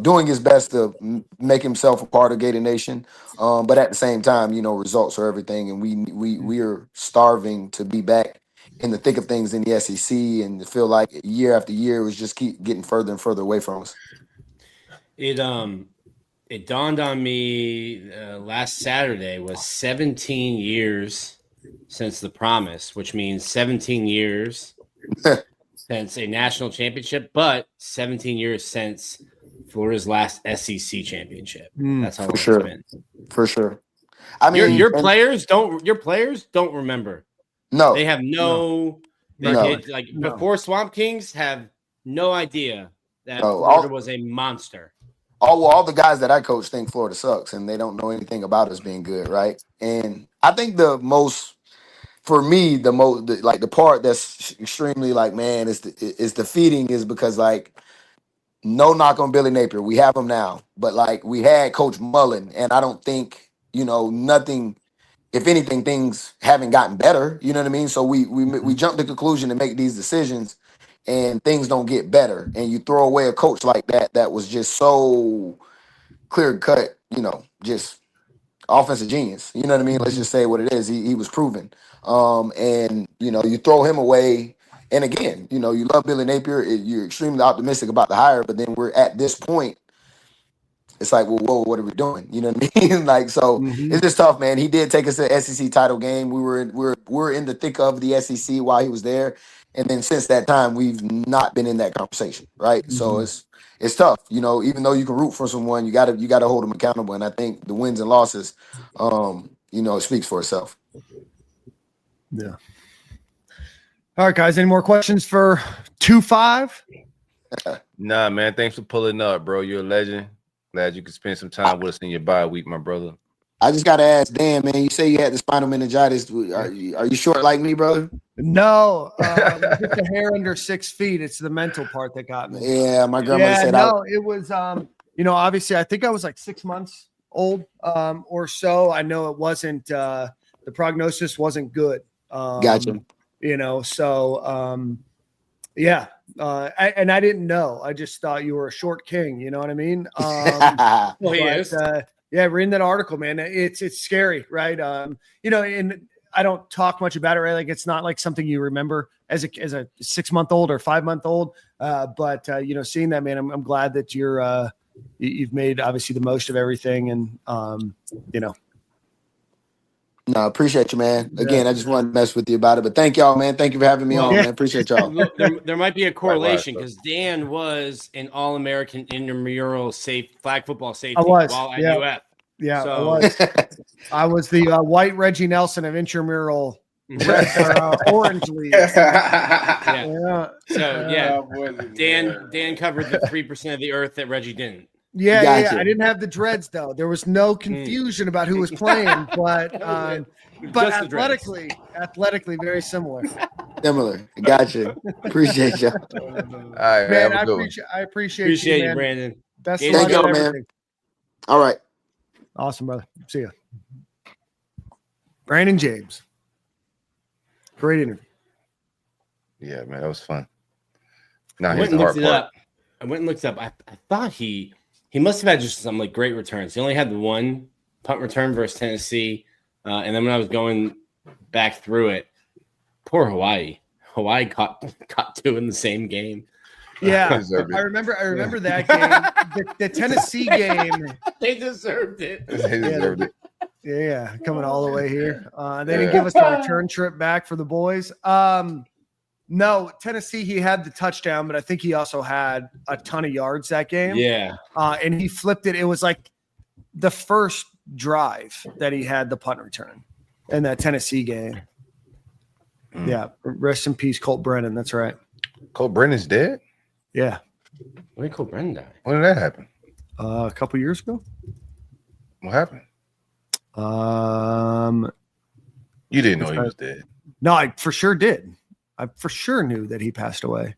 doing his best to make himself a part of Gator Nation. But at the same time, results are everything, and we are starving to be back in the thick of things in the SEC, and to feel like year after year was just keep getting further and further away from us. It dawned on me last Saturday was 17 years since the promise, which means 17 years since a national championship, but 17 years since Florida's last SEC championship. That's how long it's been. For sure. I mean, your players don't remember. No, they have before Swamp Kings have no idea that Florida was a monster. All the guys that I coach think Florida sucks, and they don't know anything about us being good, right? And I think the part that's extremely is defeating is because no knock on Billy Napier, we have him now, but we had Coach Mullen, and I don't think nothing. If anything, things haven't gotten better. You know what I mean? So we jump to conclusion to make these decisions, and things don't get better. And you throw away a coach like that was just so clear cut, just offensive genius. You know what I mean? Let's just say what it is. He was proven. And you throw him away. And again, you love Billy Napier. You're extremely optimistic about the hire, but then we're at this point. It's like, well, whoa, what are we doing? You know what I mean? It's just tough, man. He did take us to the SEC title game. We're in the thick of the SEC while he was there, and then since that time, we've not been in that conversation, right? Mm-hmm. So it's tough, Even though you can root for someone, you gotta hold them accountable. And I think the wins and losses, it speaks for itself. Yeah. All right, guys. Any more questions for 2-5? Nah, man. Thanks for pulling up, bro. You're a legend. Glad you could spend some time with us in your bye week, my brother. I just got to ask, Dan, man, you say you had the spinal meningitis. Are you short like me, brother? No, just a hair under 6 feet. It's the mental part that got me. Yeah, my grandmother said. No, it was, obviously I think I was 6 months old or so. I know it wasn't, the prognosis wasn't good. Gotcha. Yeah. I didn't know. I just thought you were a short king. You know what I mean? Well, he is. Reading that article, man, it's scary, right? And I don't talk much about it, right? It's not like something you remember as a 6-month-old or 5-month-old. But seeing that, man, I'm glad that you've made obviously the most of everything, and No, appreciate you, man. Again, I just wanted to mess with you about it, but thank y'all, man. Thank you for having me on, man. Appreciate y'all. Look, there might be a correlation because Dan was an All-American intramural flag football safety while at UF. Yeah, so. I was the white Reggie Nelson of intramural orange league. Dan covered the 3% of the earth that Reggie didn't. Yeah, I didn't have the dreads though. There was no confusion about who was playing, but athletically, very similar. Similar. Gotcha. Appreciate you. All right, man. I appreciate you, man. Brandon. That's thank you, man. All right. Awesome, brother. See ya. Brandon James. Great interview. Yeah, man, that was fun. Now I went and looked it up. I thought he must have had just some great returns. He only had the one punt return versus Tennessee. And then when I was going back through it, poor Hawaii. Hawaii caught 2 in the same game. Yeah, I remember that game. The Tennessee game. They deserved it. Yeah, coming all the way here. They didn't give us a return trip back for the boys. No, Tennessee, he had the touchdown, but I think he also had a ton of yards that game. Yeah. And he flipped it. It was the first drive that he had the punt return in that Tennessee game. Yeah. Rest in peace, Colt Brennan. That's right. Colt Brennan's dead? Yeah. When did Cole Brennan die? When did that happen? A couple years ago. What happened? You didn't know he was dead. No, I for sure did. I for sure knew that he passed away.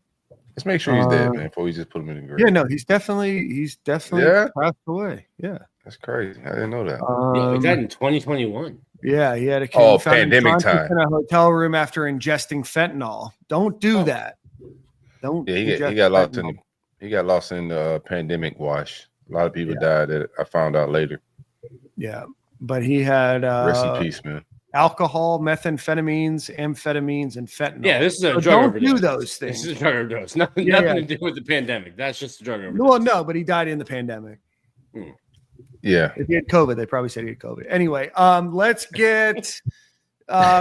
Let's make sure he's dead, man, before we just put him in the grave. Yeah, no, he's definitely passed away. Yeah. That's crazy. I didn't know that. He died in 2021. Yeah, he had a pandemic time in a hotel room after ingesting fentanyl. Don't do that. Don't. Yeah, he got lost in the pandemic wash. A lot of people died that I found out later. Yeah, but he had rest in peace, man. Alcohol, methamphetamines, amphetamines, and fentanyl. Yeah, this is a drug don't overdose. Do those things. This is a drug overdose. Nothing to do with the pandemic. That's just a drug overdose. Well, no, but he died in the pandemic. Yeah. If he had COVID, they probably said he had COVID. Anyway, let's get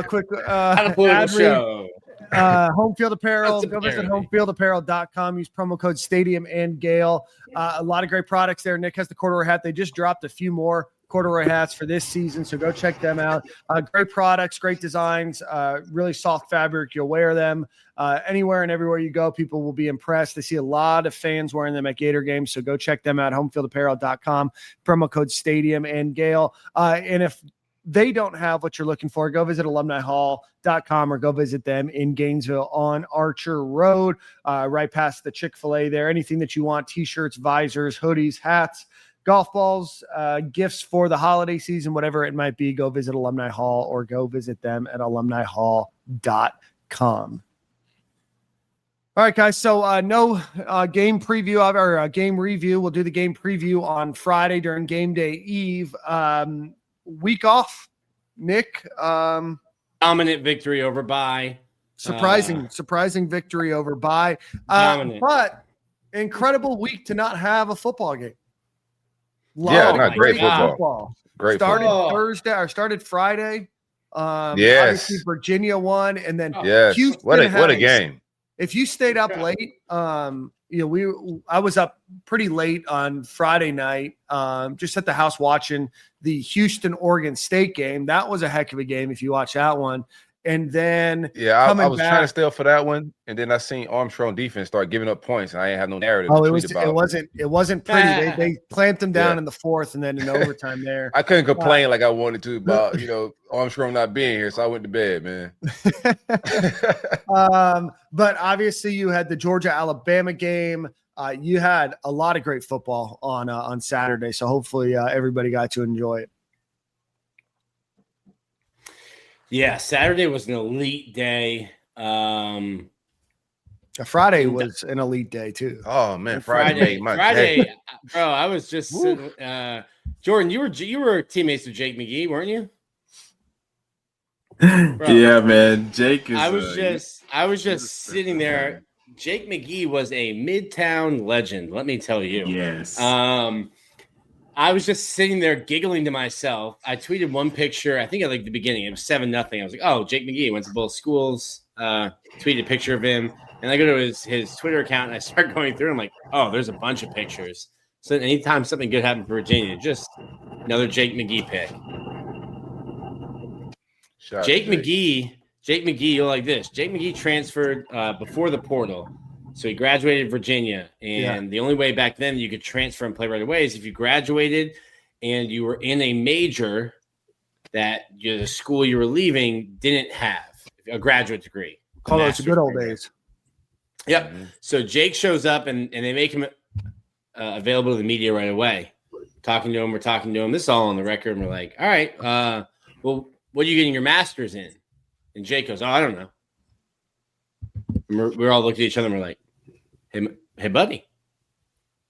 quick ad show. Home Field Apparel. Go visit homefieldapparel.com. Use promo code Stadium and Gale. A lot of great products there. Nick has the corduroy hat. They just dropped a few more corduroy hats for this season, so go check them out. Great products, great designs, really soft fabric. You'll wear them anywhere and everywhere you go. People will be impressed. They see a lot of fans wearing them at Gator games, so go check them out. Homefieldapparel.com. Promo code Stadium and Gale. And if they don't have what you're looking for, go visit alumnihall.com or go visit them in Gainesville on Archer Road, right past the Chick-fil-A there. Anything that you want, t-shirts, visors, hoodies, hats, golf balls, gifts for the holiday season, whatever it might be, go visit Alumni Hall or go visit them at alumnihall.com. All right, guys. So no game preview or game review. We'll do the game preview on Friday during game day eve. Week off, Nick. Dominant victory over bye. Surprising victory over bye. But incredible week to not have a football game. Great football. Great started Friday. Yes. Virginia won, and then Houston what a game. If you stayed up late, I was up pretty late on Friday night, just at the house watching the Houston-Oregon State game. That was a heck of a game if you watch that one. And then I was trying to stay up for that one, and then I seen Armstrong defense start giving up points, and I ain't had no narrative. It wasn't pretty. They clamped them down in the fourth, and then in overtime there. I couldn't complain like I wanted to about Armstrong not being here, so I went to bed, man. But obviously you had the Georgia-Alabama game. You had a lot of great football on Saturday, so hopefully everybody got to enjoy it. Yeah, Saturday was an elite day. Friday was an elite day too. Oh man, Friday, bro. I was just sitting, Jordan. You were teammates with Jake McGee, weren't you? Bro, yeah, man. Jake is. I was just sitting there. Jake McGee was a Midtown legend. Let me tell you. Yes. I was just sitting there giggling to myself. I tweeted one picture. I think at the beginning, it was 7-0. I was like, "Oh, Jake McGee went to both schools." Tweeted a picture of him, and I go to his Twitter account, and I start going through. I'm like, "Oh, there's a bunch of pictures." So anytime something good happened for Virginia, just another Jake McGee pick. Jake McGee, you'll like this. Jake McGee transferred before the portal. So he graduated Virginia, and the only way back then you could transfer and play right away is if you graduated and you were in a major that the school you were leaving didn't have a graduate degree. Call those the good old days. Yep. Mm-hmm. So Jake shows up, and they make him available to the media right away. We're talking to him. This is all on the record, and we're like, all right, well, what are you getting your master's in? And Jake goes, oh, I don't know. We're all looking at each other, and we're like, hey, buddy,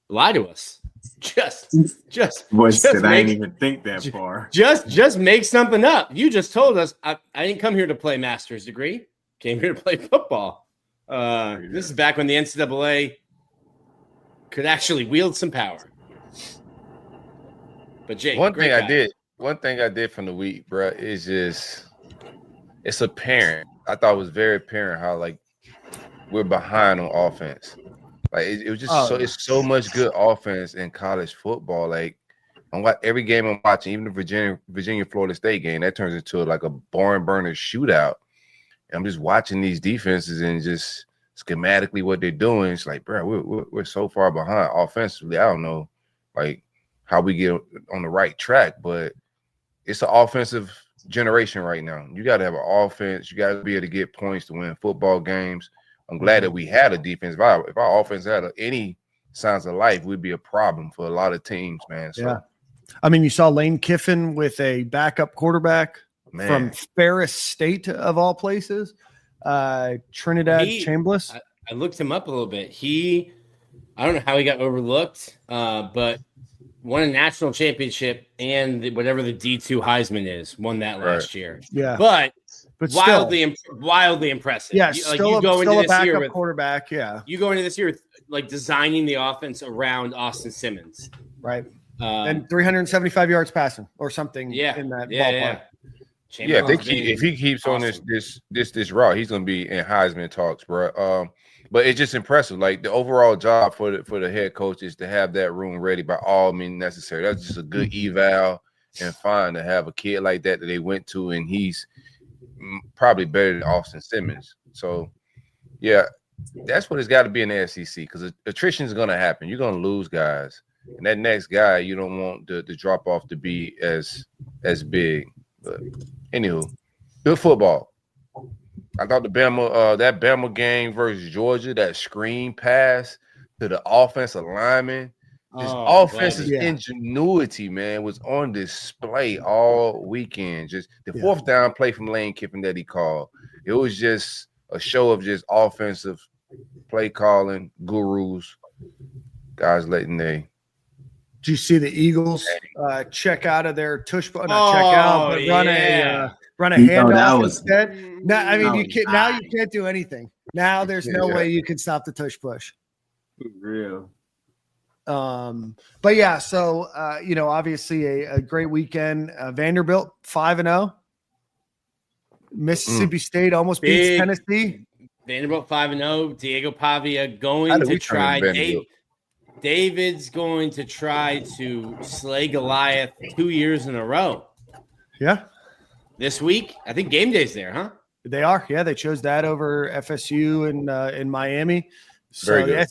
lie to us. Just I didn't even think that far. Just make something up. You just told us I didn't come here to play master's degree. Came here to play football. This is back when the NCAA could actually wield some power. But Jake, one thing I did from the week, bro, is just it's apparent. I thought it was very apparent how we're behind on offense. It was just it's so much good offense in college football. Every game I'm watching, even the Virginia Florida State game, that turns into a barn burner shootout. And I'm just watching these defenses and just schematically what they're doing, it's like, bro, we're so far behind offensively. I don't know, like, how we get on the right track, but it's an offensive generation right now. You got to have an offense. You got to be able to get points to win football games. I'm glad that we had a defense. If our offense had any signs of life, we'd be a problem for a lot of teams, man. So, yeah. I mean, you saw Lane Kiffin with a backup quarterback from Ferris State, of all places, Trinidad Chambliss. I looked him up a little bit. I don't know how he got overlooked, but won a national championship and whatever the D2 Heisman is, won that last year. Yeah, but wildly impressive. Yeah, you go into this backup year with quarterback. Yeah, you go into this year with like designing the offense around Austin Simmons, right? And 375 yards passing or something. In that ballpark. Yeah, if he keeps on this route, he's gonna be in Heisman talks, bro. But it's just impressive. Like, the overall job for the head coach is to have that room ready by all means necessary. That's just a good eval and fine to have a kid like that they went to, and he's probably better than Austin Simmons. So, yeah, that's what it's got to be in the SEC, because attrition is going to happen. You're going to lose guys, and that next guy, you don't want the drop off to be as big. But anywho, good football. I thought that Bama game versus Georgia, that screen pass to the offensive lineman, offensive ingenuity, man, was on display all weekend. Just the fourth down play from Lane Kiffin that he called. It was just a show of just offensive play calling gurus, guys letting they. Did you see the Eagles check out of their tush? Not check out, but run a handoff instead. No, I mean, you can't do anything. Now there's no way you can stop the tush push. Real. But yeah, so obviously a great weekend. Vanderbilt 5-0. Mississippi State almost beats Tennessee. Vanderbilt 5-0. Diego Pavia going to try. David's going to try to slay Goliath 2 years in a row. Yeah. This week, I think game day's there, huh? They are. Yeah, they chose that over FSU in Miami. So the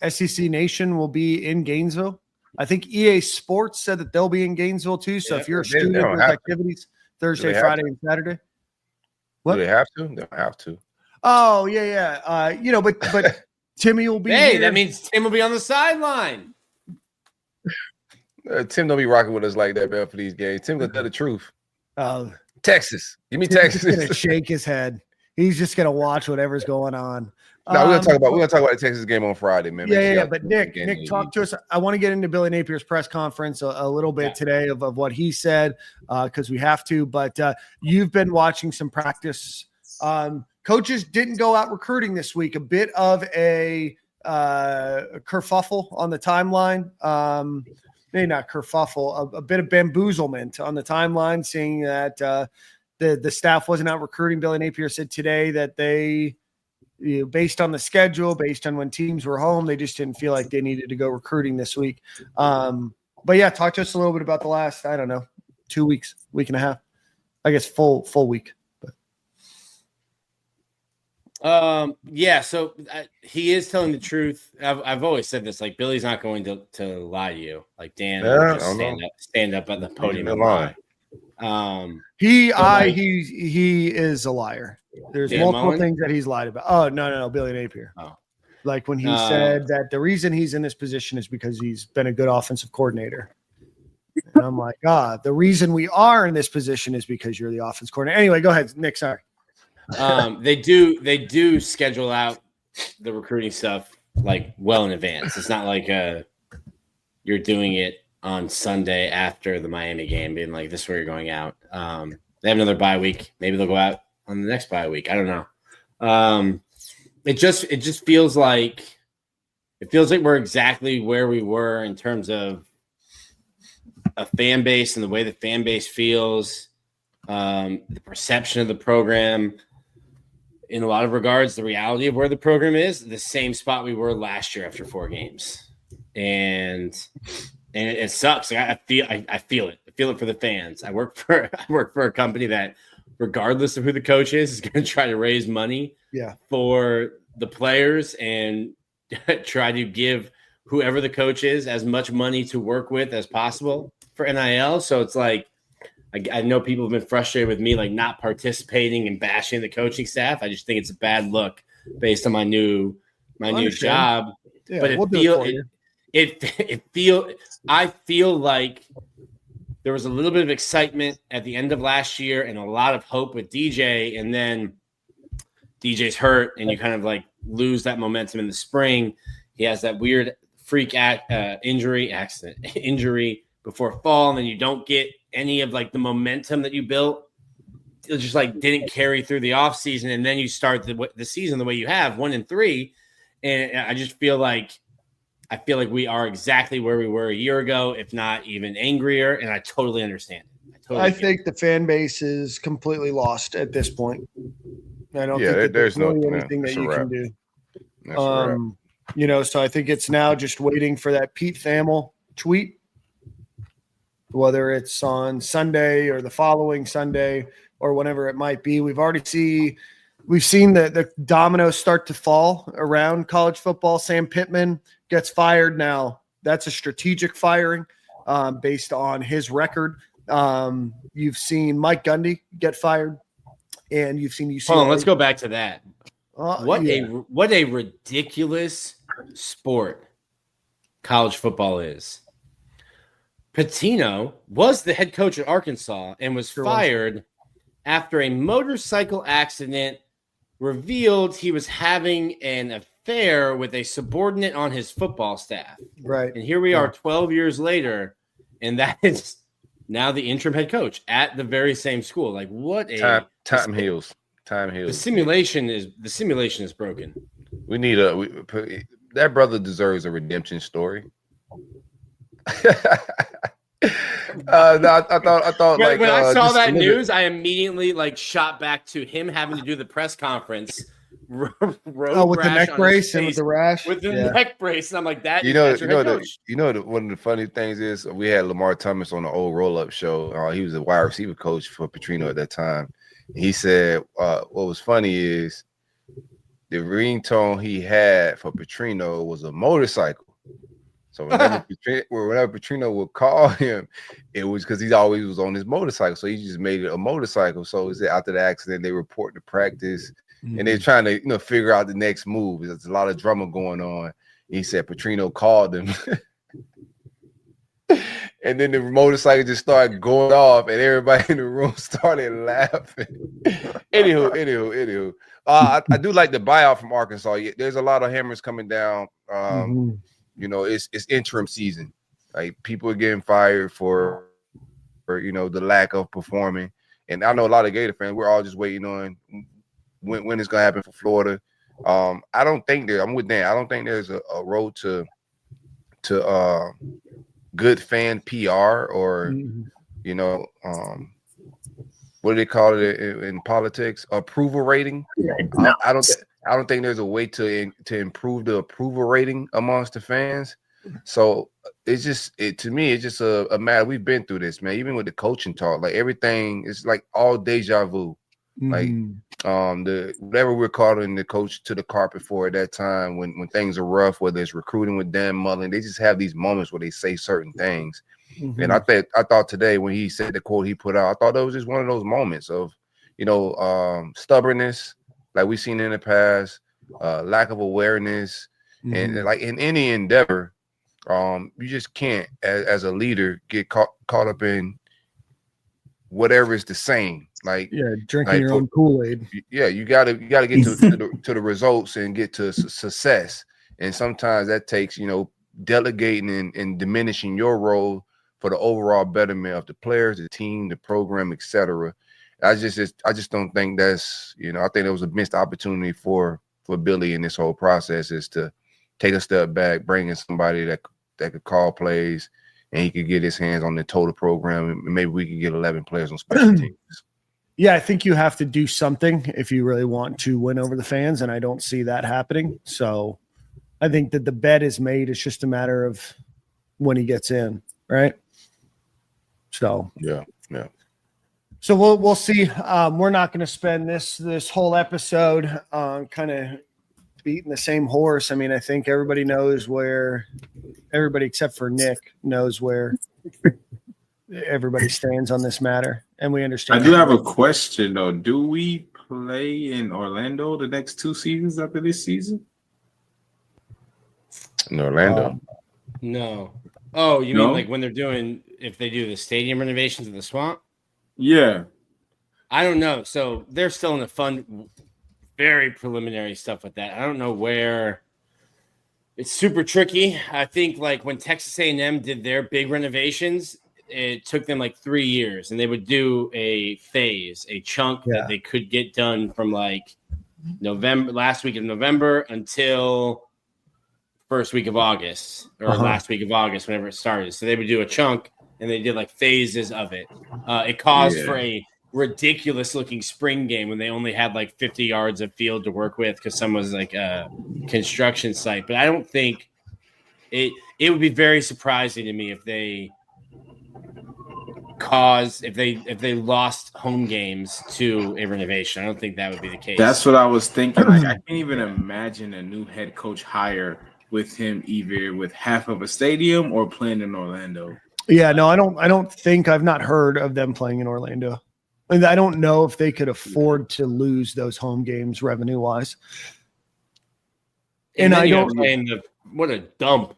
SEC Nation will be in Gainesville. I think EA Sports said that they'll be in Gainesville too. So if you're a student with activities Thursday, Friday, and Saturday. What? Do they have to? They don't have to. Oh, yeah. But Timmy will be here. That means Tim will be on the sideline. Tim don't be rocking with us like that, man, for these games. Tim gonna tell the truth. Texas. Give me Texas. He's gonna shake his head. He's just gonna watch whatever's going on. No, we're gonna talk about the Texas game on Friday, man. Yeah. But Nick, talk to us. I want to get into Billy Napier's press conference a little bit today of what he said, because we have to. But you've been watching some practice. Coaches didn't go out recruiting this week. A bit of a kerfuffle on the timeline. Maybe not kerfuffle. A bit of bamboozlement on the timeline, seeing that the staff wasn't out recruiting. Billy Napier said today that they, based on the schedule, based on when teams were home, they just didn't feel like they needed to go recruiting this week. But yeah, talk to us a little bit about the last, 2 weeks, week and a half. I guess full week. So he is telling the truth. I've always said this, like, Billy's not going to lie to you. Like, Dan will just stand up at the podium and lie. He is a liar. There's multiple things that he's lied about. Oh, no, Billy Napier. Oh. Like when he said that the reason he's in this position is because he's been a good offensive coordinator. And I'm like, the reason we are in this position is because you're the offense coordinator. Anyway, go ahead, Nick. Sorry. They do schedule out the recruiting stuff like well in advance. It's not like you're doing it on Sunday after the Miami game, being like, this is where you're going out. They have another bye week. Maybe they'll go out on the next bye week. I don't know. It just feels like we're exactly where we were in terms of a fan base and the way the fan base feels, the perception of the program. In a lot of regards, the reality of where the program is, the same spot we were last year after 4 games. And it sucks. I feel it. I feel it for the fans. I work for a company that, regardless of who the coach is going to try to raise money for the players and try to give whoever the coach is as much money to work with as possible for NIL. So it's like, I know people have been frustrated with me, like not participating and bashing the coaching staff. I just think it's a bad look based on my new job. Yeah, but I feel like there was a little bit of excitement at the end of last year and a lot of hope with DJ, and then DJ's hurt and you kind of like lose that momentum in the spring. He has that weird freak injury before fall, and then you don't get any of like the momentum that you built. It just like didn't carry through the offseason, and then you start the season the way you have, 1-3, and I just feel like we are exactly where we were a year ago, if not even angrier, and I totally understand it. I think the fan base is completely lost at this point. I don't think that there's really anything that you can do. So I think it's now just waiting for that Pete Thamel tweet, whether it's on Sunday or the following Sunday or whenever it might be. We've seen the dominoes start to fall around college football. Sam Pittman gets fired now. That's a strategic firing based on his record. You've seen Mike Gundy get fired, and you've seen UCLA. Hold on, let's go back to that. What a ridiculous sport college football is. Pitino was the head coach at Arkansas and was fired after a motorcycle accident revealed he was having an affair with a subordinate on his football staff. Right. And here we are 12 years later, and that is now the interim head coach at the very same school. Like, what a time heals. The simulation is broken. We need that brother deserves a redemption story. I thought when I saw that news, I immediately like shot back to him having to do the press conference. With the neck brace and with the rash. With the neck brace, and I'm like, that. One of the funny things is we had Lamar Thomas on the old roll-up show. He was a wide receiver coach for Petrino at that time. He said, what was funny is the ringtone he had for Petrino was a motorcycle. So whenever Petrino would call him, it was because he always was on his motorcycle. So he just made it a motorcycle. So he said after the accident, they report to practice, and they're trying to figure out the next move. There's a lot of drama going on. He said Petrino called him. And then the motorcycle just started going off, and everybody in the room started laughing. Anywho. I do like the buyout from Arkansas. There's a lot of hammers coming down. It's interim season. Like, people are getting fired for the lack of performing. And I know a lot of Gator fans, we're all just waiting on when it's gonna happen for Florida. I don't think I'm with Dan. I don't think there's a road to good fan PR or what do they call it in politics? Approval rating. I don't think there's a way to improve the approval rating amongst the fans. So to me it's just a matter. We've been through this, man. Even with the coaching talk, like everything is like all deja vu. Like whatever we're calling the coach to the carpet for at that time when things are rough, whether it's recruiting with Dan Mullen, they just have these moments where they say certain things. And I thought today when he said the quote he put out, I thought that was just one of those moments of stubbornness, like we've seen in the past, lack of awareness, and like in any endeavor, you just can't as a leader get caught up in whatever is the same. Like drinking your own Kool-Aid. Yeah, you gotta get to the results and get to success. And sometimes that takes delegating and diminishing your role for the overall betterment of the players, the team, the program, etc. I just don't think that's I think there was a missed opportunity for Billy in this whole process is to take a step back, bring in somebody that could call plays, and he could get his hands on the total program, and maybe we could get 11 players on special teams. Yeah, I think you have to do something if you really want to win over the fans, and I don't see that happening. So I think that the bet is made. It's just a matter of when he gets in, right? So yeah. So we'll see. We're not going to spend this whole episode kind of beating the same horse. I mean, I think everybody knows where everybody except for Nick knows where everybody stands on this matter, and we understand. I do have a question though. Do we play in Orlando the next 2 seasons after this season? In Orlando. No. Oh, you mean like when if they do the stadium renovations in the Swamp? Yeah. I don't know. So they're still in the very preliminary stuff with that. I don't know where. It's super tricky. I think like when Texas A&M did their big renovations, it took them like 3 years, and they would do a chunk that they could get done from like last week of November until first week of August or last week of August, whenever it started. So they would do a chunk, and they did like phases of it. It caused for a ridiculous looking spring game when they only had like 50 yards of field to work with because some was like a construction site. But I don't think it would be very surprising to me if they lost home games to a renovation. I don't think that would be the case. That's what I was thinking. Like, I can't even imagine a new head coach hire with him either with half of a stadium or playing in Orlando. Yeah, no, I've not heard of them playing in Orlando. And I don't know if they could afford to lose those home games revenue wise. And I don't what a dump.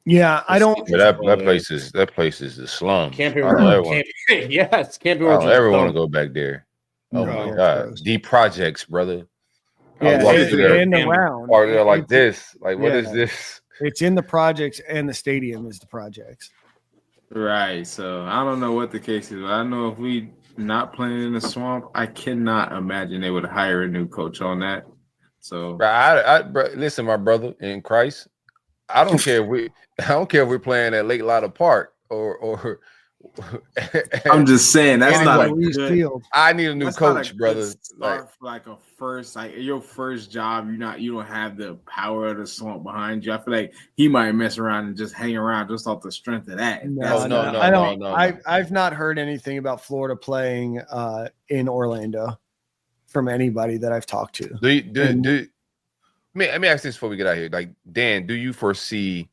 Yeah, I don't. But that place is the slum. Camping World. Yes, Camping World. I don't ever want to go back there. Oh my God, the projects, brother. Yeah, and around. Or they're like this. Like, what is this? It's in the projects, and the stadium is the projects. Right. So I don't know what the case is. But I know if we not playing in the Swamp, I cannot imagine they would hire a new coach on that. So, listen, my brother in Christ, I don't care if we're playing at Lake Lotta Park or I'm just saying that's not a good field. I need a new coach, brother. Like your first job, you don't have the power of the Swamp behind you. I feel like he might mess around and just hang around just off the strength of that. No. I've not heard anything about Florida playing in Orlando from anybody that I've talked to. Let me ask this before we get out of here. Like, Dan, do you foresee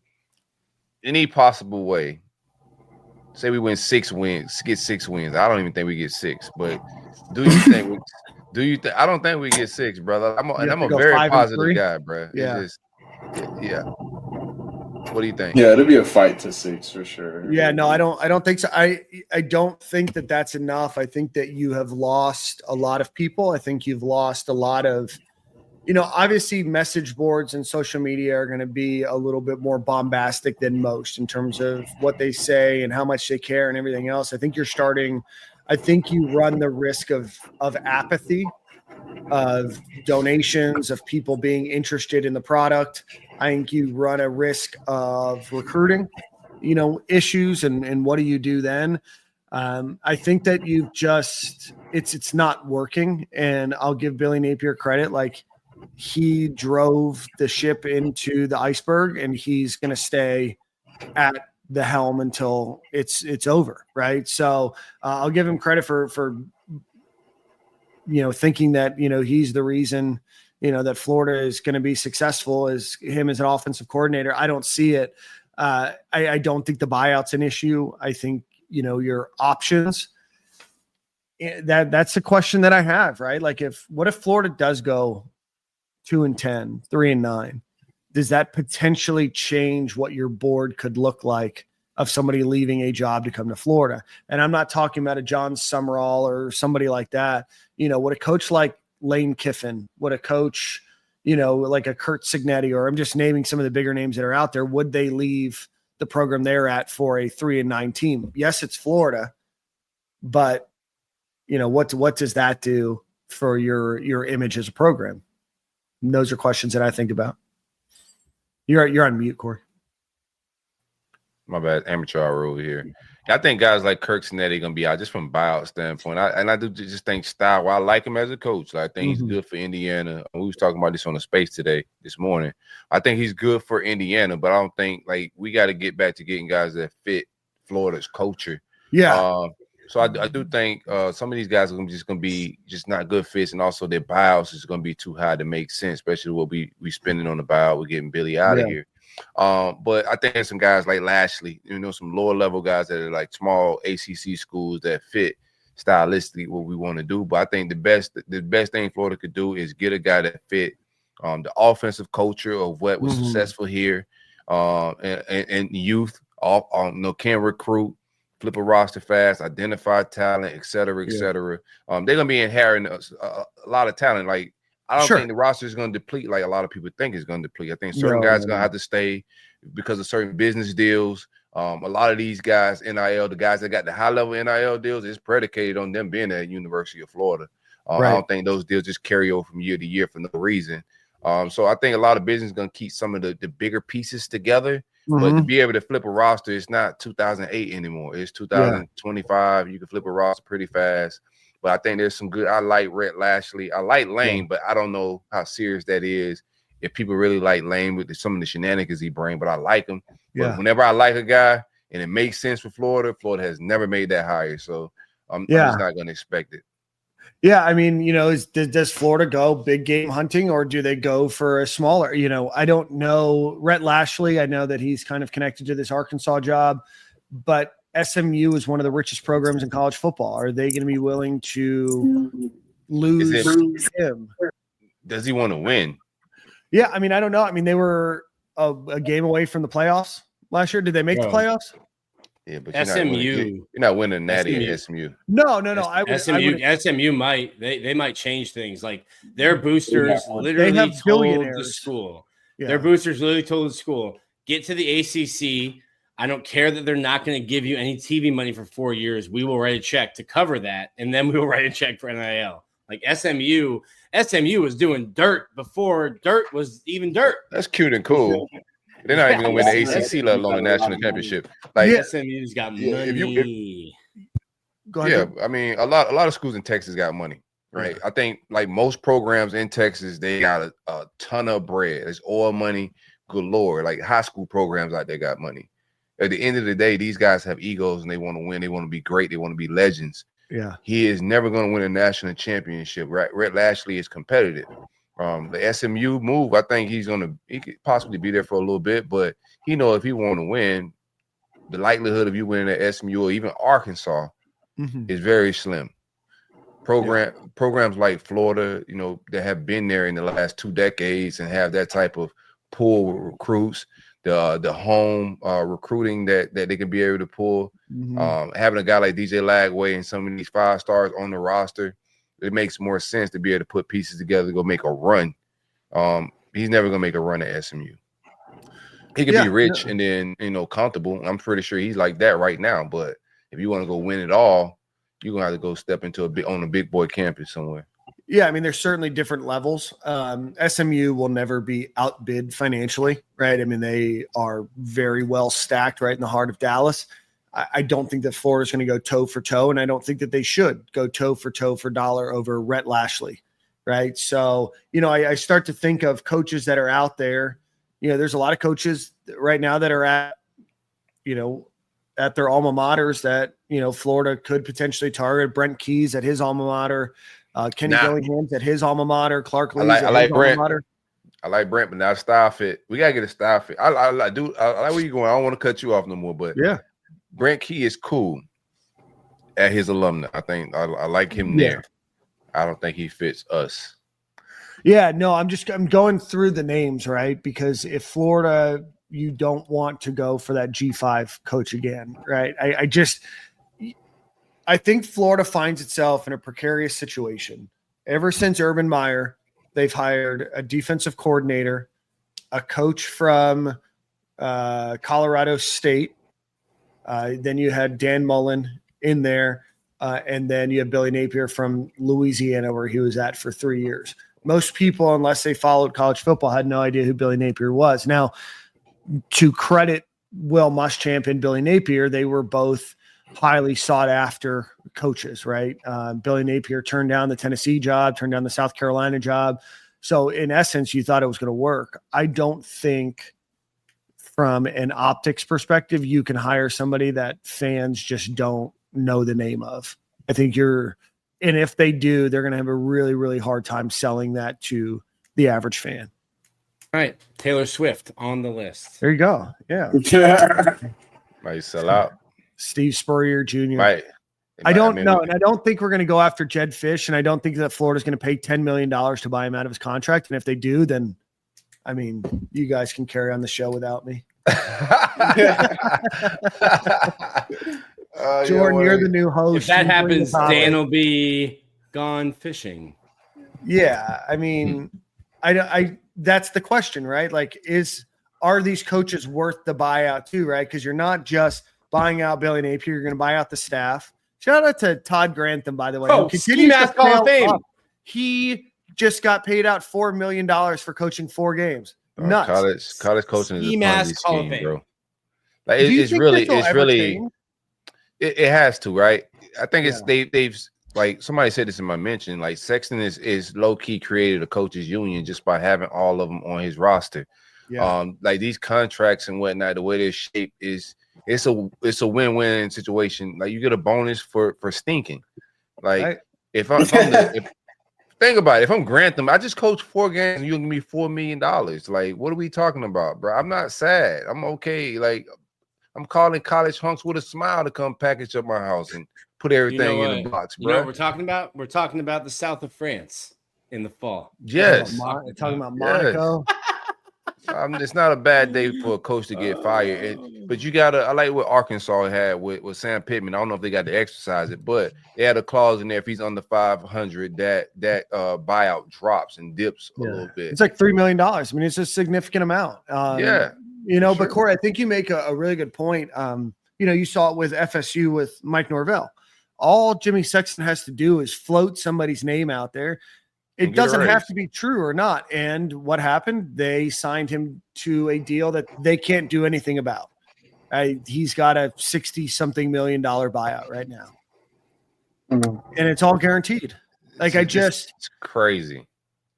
any possible way? Say we win 6 wins, get 6 wins. I don't even think we get 6, but do you think? I don't think we get 6, brother. I'm a very positive guy, bro. Yeah. What do you think? Yeah, it'll be a fight to 6 for sure. Yeah, no, I don't think so. I don't think that that's enough. I think that you have lost a lot of people. I think you've lost a lot of. Obviously message boards and social media are going to be a little bit more bombastic than most in terms of what they say and how much they care and everything else. I think you run the risk of apathy, of donations, of people being interested in the product. I think you run a risk of recruiting, issues and what do you do then? I think that it's not working, and I'll give Billy Napier credit. Like, he drove the ship into the iceberg, and he's going to stay at the helm until it's over. Right. So I'll give him credit for thinking that, he's the reason, that Florida is going to be successful as him as an offensive coordinator. I don't see it. I don't think the buyout's an issue. I think, your options, that's the question that I have, right? Like, what if Florida does go 2-10, 3-9, does that potentially change what your board could look like of somebody leaving a job to come to Florida? And I'm not talking about a John Summerall or somebody like that. Would a coach like Lane Kiffin, would a coach, like a Kurt Signetti, or I'm just naming some of the bigger names that are out there, would they leave the program they're at for a 3-9 team? Yes, it's Florida, but what does that do for your image as a program? And those are questions that I think about. You're on mute, Corey. My bad, amateur hour over here. I think guys like Kirk Snetti going to be out just from buyout standpoint. I do just think style. Well, I like him as a coach. I think he's good for Indiana. We was talking about this on the space this morning. I think he's good for Indiana, but I don't think we got to get back to getting guys that fit Florida's culture. Yeah. So I do think some of these guys are just going to be just not good fits, and also their buyouts is going to be too high to make sense, especially what we spending on the buyout. We're getting Billy out of here. But I think there's some guys like Lashley, some lower level guys that are like small ACC schools that fit stylistically what we want to do. But I think the best thing Florida could do is get a guy that fit the offensive culture of what was successful here, and youth, can recruit, flip a roster fast, identify talent, et cetera, et cetera. They're gonna be inheriting a lot of talent. Like, I don't think the roster is going to deplete like a lot of people think it's going to deplete. I think certain guys are going to have to stay because of certain business deals. A lot of these guys, NIL, the guys that got the high-level NIL deals, is predicated on them being at University of Florida. I don't think those deals just carry over from year to year for no reason. So I think a lot of business is going to keep some of the bigger pieces together. But to be able to flip a roster, it's not 2008 anymore. It's 2025. You can flip a roster pretty fast. But I think there's some good. I like Rhett Lashley. I like Lane, but I don't know how serious that is. If people really like Lane with some of the shenanigans he brings, but I like him. But whenever I like a guy and it makes sense for Florida, Florida has never made that hire. So I'm just not going to expect it. Yeah, I mean, does Florida go big game hunting, or do they go for a smaller? I don't know. Rhett Lashley, I know that he's kind of connected to this Arkansas job, but SMU is one of the richest programs in college football. Are they going to be willing to lose him? Does he want to win? Yeah, I mean, I don't know. I mean, they were a game away from the playoffs last year. Did they make the playoffs? Yeah, but you're not winning natty at SMU. No. SMU might. They might change things. Like their boosters literally told the school. Yeah. Their boosters literally told the school, get to the ACC. I don't care that they're not going to give you any TV money for 4 years. We will write a check to cover that, and then we will write a check for NIL. Like SMU was doing dirt before dirt was even dirt. That's cute and cool. They're not even going to win the ACC, let alone the national championship. Like SMU's got money. Go ahead. Yeah, I mean, a lot of schools in Texas got money, right? I think like most programs in Texas, they got a ton of bread. There's oil money galore. Like high school programs out there got money. At the end of the day, these guys have egos and they want to win. They want to be great. They want to be legends. Yeah. He is never going to win a national championship. Right? Rhett Lashley is competitive. The SMU move, I think he could possibly be there for a little bit, but if he want to win, the likelihood of you winning at SMU or even Arkansas is very slim. Programs like Florida, that have been there in the last 2 decades and have that type of pool with recruits, the home recruiting that they can be able to pull. Having a guy like DJ Lagway and some of these 5 stars on the roster, it makes more sense to be able to put pieces together to go make a run. He's never going to make a run at SMU. He could be rich and then, comfortable. I'm pretty sure he's like that right now. But if you want to go win it all, you're going to have to go step into on a big boy campus somewhere. Yeah, I mean, there's certainly different levels. SMU will never be outbid financially, right? I mean, they are very well stacked right in the heart of Dallas. I don't think that Florida's going to go toe for toe, and I don't think that they should go toe for dollar over Rhett Lashley, right? So, I start to think of coaches that are out there. There's a lot of coaches right now that are at their alma maters that, Florida could potentially target. Brent Keys at his alma mater, Kenny Gillingham's at his alma mater, Clark Lee's at his alma mater. I like Brent, but not a style fit. We got to get a style fit. I like where you going. I don't want to cut you off no more, but yeah. Brent Key is cool at his alumni. I think I like him there. I don't think he fits us. Yeah, no, I'm going through the names, right? Because if Florida, you don't want to go for that G5 coach again, right? I think Florida finds itself in a precarious situation. Ever since Urban Meyer, they've hired a defensive coordinator, a coach from Colorado State. Then you had Dan Mullen in there, and then you have Billy Napier from Louisiana, where he was at for 3 years. Most people, unless they followed college football, had no idea who Billy Napier was. Now, to credit Will Muschamp and Billy Napier, they were both highly sought after coaches, right? Billy Napier turned down the Tennessee job, turned down the South Carolina job. So in essence, you thought it was going to work. I don't think from an optics perspective, you can hire somebody that fans just don't know the name of. I think and if they do, they're going to have a really, really hard time selling that to the average fan. All right, Taylor Swift on the list. There you go. Yeah. Might sell out. Steve Spurrier Jr. I don't know. And I don't think we're going to go after Jed Fish. And I don't think that Florida's going to pay $10 million to buy him out of his contract. And if they do, then, I mean, you guys can carry on the show without me. Jordan, you're the new host. If that happens, Dan will be gone fishing. Yeah. I mean, I that's the question, right? Like, are these coaches worth the buyout too, right? Because you're not just buying out Billy Napier, you're going to buy out the staff. Shout out to Todd Grantham, by the way. Ski Mask Hall of Fame. He just got paid out $4 million for coaching 4 games. Nuts. College coaching is a Ponzi scheme, bro. Like it has to, right? I think they've like somebody said this in my mention. Like Sexton is low key created a coaches union just by having all of them on his roster. Yeah. Like these contracts and whatnot, the way they're shaped it's a win-win situation. Like you get a bonus for stinking. Like right. if think about it, if I'm Grantham, I just coached 4 games and you'll give me $4 million. Like, what are we talking about, bro? I'm not sad. I'm okay. Like, I'm calling college hunks with a smile to come package up my house and put everything in the box, bro. You know what we're talking about? We're talking about the south of France in the fall. Yes. Talking about Monaco. Yes. It's not a bad day for a coach to get fired, but you gotta. I like what Arkansas had with Sam Pittman. I don't know if they got to exercise it, but they had a clause in there. If he's under 500, that buyout drops and dips a little bit. It's like $3 million. I mean, it's a significant amount. But Corey, I think you make a really good point. You saw it with FSU with Mike Norvell. All Jimmy Sexton has to do is float somebody's name out there. It doesn't have to be true or not. And what happened? They signed him to a deal that they can't do anything about. He's got a $60-something million buyout right now. And it's all guaranteed. It's crazy.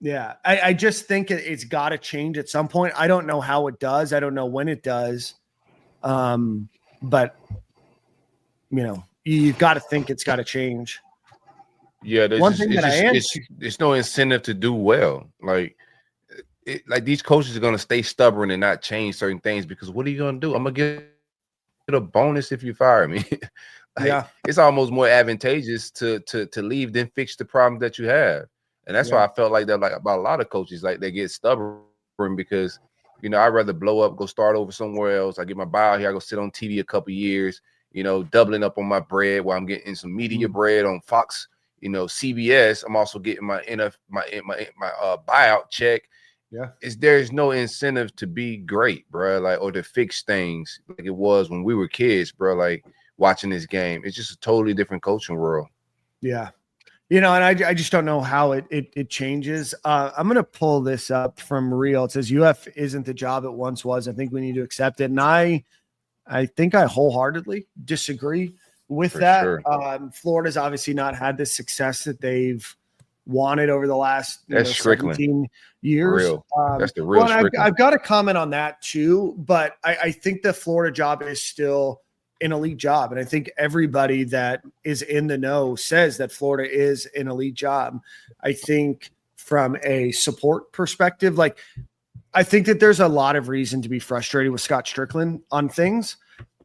Yeah. I just think it's got to change at some point. I don't know how it does. I don't know when it does. But, you've got to think it's got to change. Yeah, there's no incentive to do well. Like these coaches are gonna stay stubborn and not change certain things because what are you gonna do? I'm gonna get a bonus if you fire me. It's almost more advantageous to leave than fix the problem that you have, and that's why I felt like that. Like about a lot of coaches, like they get stubborn because I'd rather blow up, go start over somewhere else. I get my buyout here, I go sit on TV a couple years, doubling up on my bread while I'm getting some media bread on Fox. CBS, I'm also getting my buyout check. Yeah, there's no incentive to be great, bro. Like or to fix things like it was when we were kids, bro. Like watching this game, it's just a totally different coaching world. Yeah, and I just don't know how it changes. I'm gonna pull this up from Real. It says UF isn't the job it once was. I think we need to accept it, and I think I wholeheartedly disagree with that. Sure. Florida's obviously not had the success that they've wanted over the last 17 years. That's the real. I've got a comment on that too, but I think the Florida job is still an elite job. And I think everybody that is in the know says that Florida is an elite job. I think from a support perspective, I think that there's a lot of reason to be frustrated with Scott Strickland on things.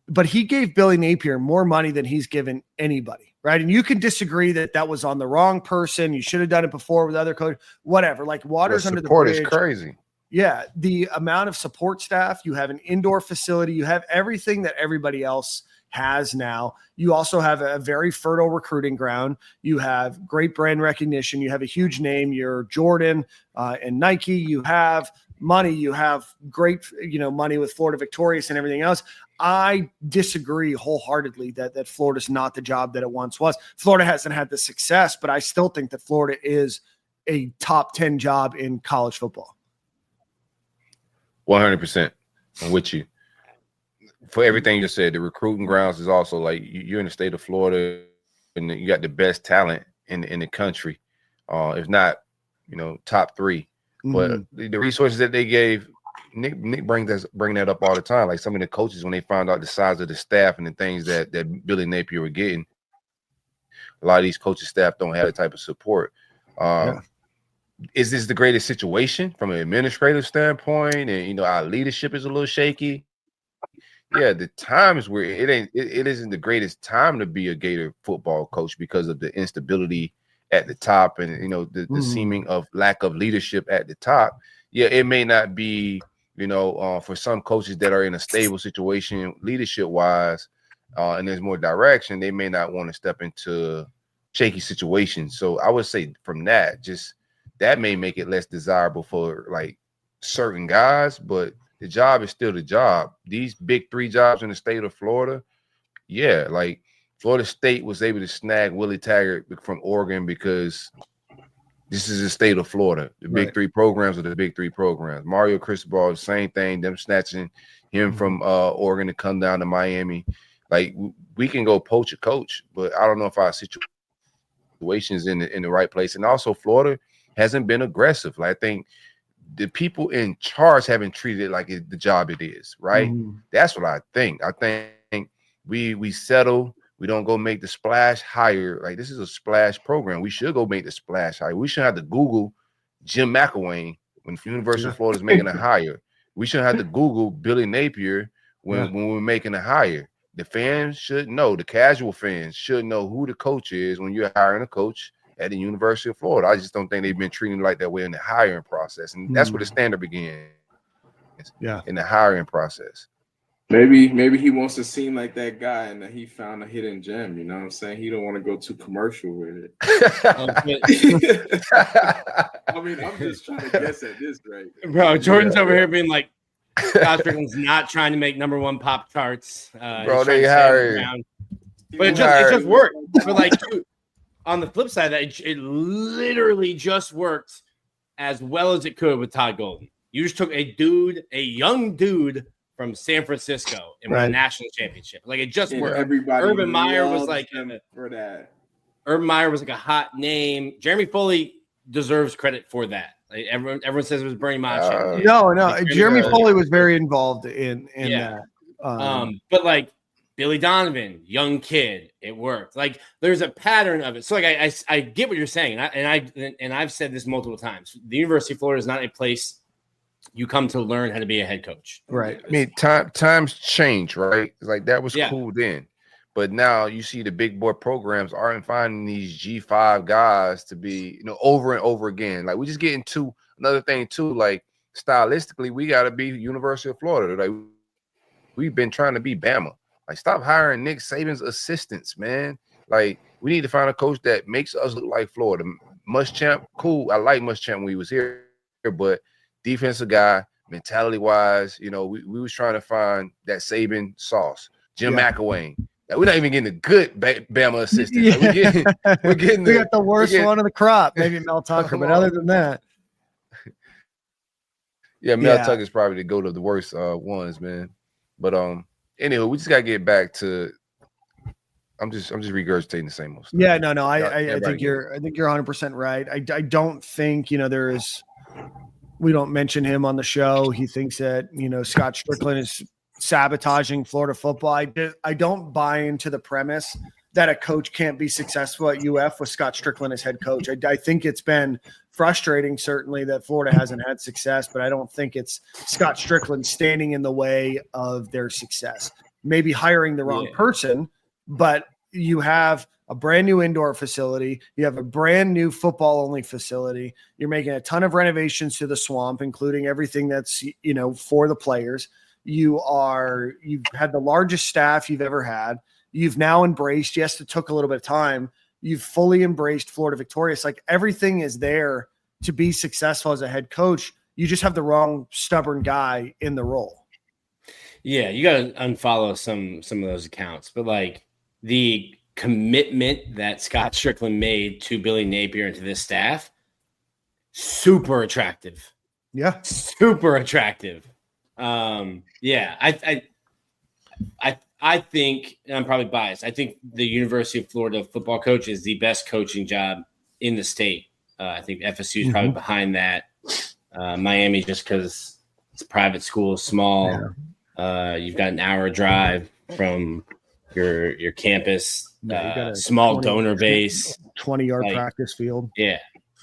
But he gave Billy Napier more money than he's given anybody, right? And you can disagree that was on the wrong person. You should have done it before with other coach, whatever. Like water's under the bridge. Support is crazy. Yeah, the amount of support staff, you have an indoor facility, you have everything that everybody else has now. You also have a very fertile recruiting ground. You have great brand recognition. You have a huge name. You're Jordan and Nike. You have money. You have great, money with Florida Victorious and everything else. I disagree wholeheartedly that Florida's not the job that it once was. Florida hasn't had the success, but I still think that Florida is a top 10 job in college football. 100%. I'm with you. For everything you said, the recruiting grounds is also like you're in the state of Florida and you got the best talent in the country. If not, top 3. But the resources that they gave, Nick bring that up all the time. Like some of the coaches, when they found out the size of the staff and the things that Billy Napier were getting, A lot of these coaching staff don't have the type of support. Is this the greatest situation from an administrative standpoint? And our leadership is a little shaky. Yeah, the times where it isn't the greatest time to be a Gator football coach because of the instability at the top and the seeming of lack of leadership at the top. Yeah, it may not be for some coaches that are in a stable situation leadership wise, and there's more direction, they may not want to step into shaky situations. So I would say from that may make it less desirable for like certain guys, but the job is still the job. These big 3 jobs in the state of Florida, yeah, like Florida State was able to snag Willie Taggart from Oregon because this is the state of Florida. The big 3 programs are the big 3 programs. Mario Cristobal, the same thing, them snatching him from Oregon to come down to Miami. Like, we can go poach a coach, but I don't know if our situation's in the right place. And also, Florida hasn't been aggressive. Like, I think the people in charge haven't treated it like the job it is, right? That's what I think. I think we settle. We don't go make the splash higher. Like, this is a splash program. We should go make the splash higher. We shouldn't have to Google Jim McElwain when the University of Florida is making a hire. We shouldn't have to Google Billy Napier when we're making a hire. The fans should know. The casual fans should know who the coach is when you're hiring a coach at the University of Florida. I just don't think they've been treated like that way in the hiring process. And that's where the standard begins. In the hiring process. Maybe he wants to seem like that guy and that he found a hidden gem. You know what I'm saying? He don't want to go too commercial with it. I mean, I'm just trying to guess at this, right? Bro, Jordan's over here being like, Scott Strickland's not trying to make #1 pop charts. Bro, they hired. But it just worked. But like, dude, on the flip side of that, it literally just worked as well as it could with Todd Golden. You just took a young dude from San Francisco and won a national championship. Like, it just worked. Urban Meyer was like for that. Urban Meyer was like a hot name. Jeremy Foley deserves credit for that. Like, everyone says it was Bernie Manchin. No. Jeremy Foley was very involved in that. But like Billy Donovan, young kid, it worked. Like, there's a pattern of it. So like I get what you're saying, and I've said this multiple times. The University of Florida is not a place you come to learn how to be a head coach. Right. I mean, times change, right? It's like that was cool then. But now you see the big boy programs aren't finding these G5 guys to be, over and over again. Like, we just get into another thing too. Like, stylistically, we got to be University of Florida. Like, we've been trying to be Bama. Like, stop hiring Nick Saban's assistants, man. Like, we need to find a coach that makes us look like Florida. Muschamp, cool. I like Muschamp when he was here, but defensive guy, mentality-wise, we was trying to find that Saban sauce. Jim McElwain. Like, we're not even getting a good Bama assistant. Like, we got the worst one of the crop, maybe Mel Tucker, but other than that. Mel Tucker's probably the go to the worst ones, man. But anyway, we just gotta get back to. I'm just regurgitating the same old stuff. Yeah, no. I think you're 100% right. I don't think there is. We don't mention him on the show. He thinks that Scott Strickland is sabotaging Florida football. I don't buy into the premise that a coach can't be successful at UF with Scott Strickland as head coach. I think it's been frustrating, certainly, that Florida hasn't had success, but I don't think it's Scott Strickland standing in the way of their success. Maybe hiring the wrong person, but you have a brand new indoor facility. You have a brand new football only facility. You're making a ton of renovations to the swamp, including everything that's, for the players. You've had the largest staff you've ever had. You've now embraced, yes, it took a little bit of time. You've fully embraced Florida Victorious. Like, everything is there to be successful as a head coach. You just have the wrong stubborn guy in the role. Yeah. You got to unfollow some of those accounts, but like the commitment that Scott Strickland made to Billy Napier and to this staff, super attractive. Yeah. Super attractive. I think, and I'm probably biased, I think the University of Florida football coach is the best coaching job in the state. I think FSU is probably behind that. Miami, just because it's a private school, small. You've got an hour drive from your campus, You got a small donor base, 20-yard practice field. Yeah.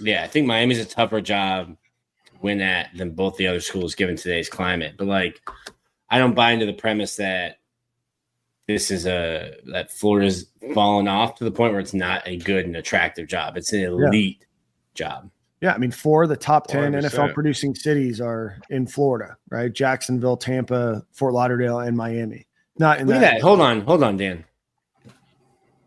I think Miami's a tougher job to win at than both the other schools given today's climate. But like, I don't buy into the premise that that Florida's fallen off to the point where it's not a good and attractive job. It's an elite job. Yeah, I mean, 4 of the top 10 100%. NFL producing cities are in Florida, right? Jacksonville, Tampa, Fort Lauderdale, and Miami. Not in Look at that. Hold on, Dan.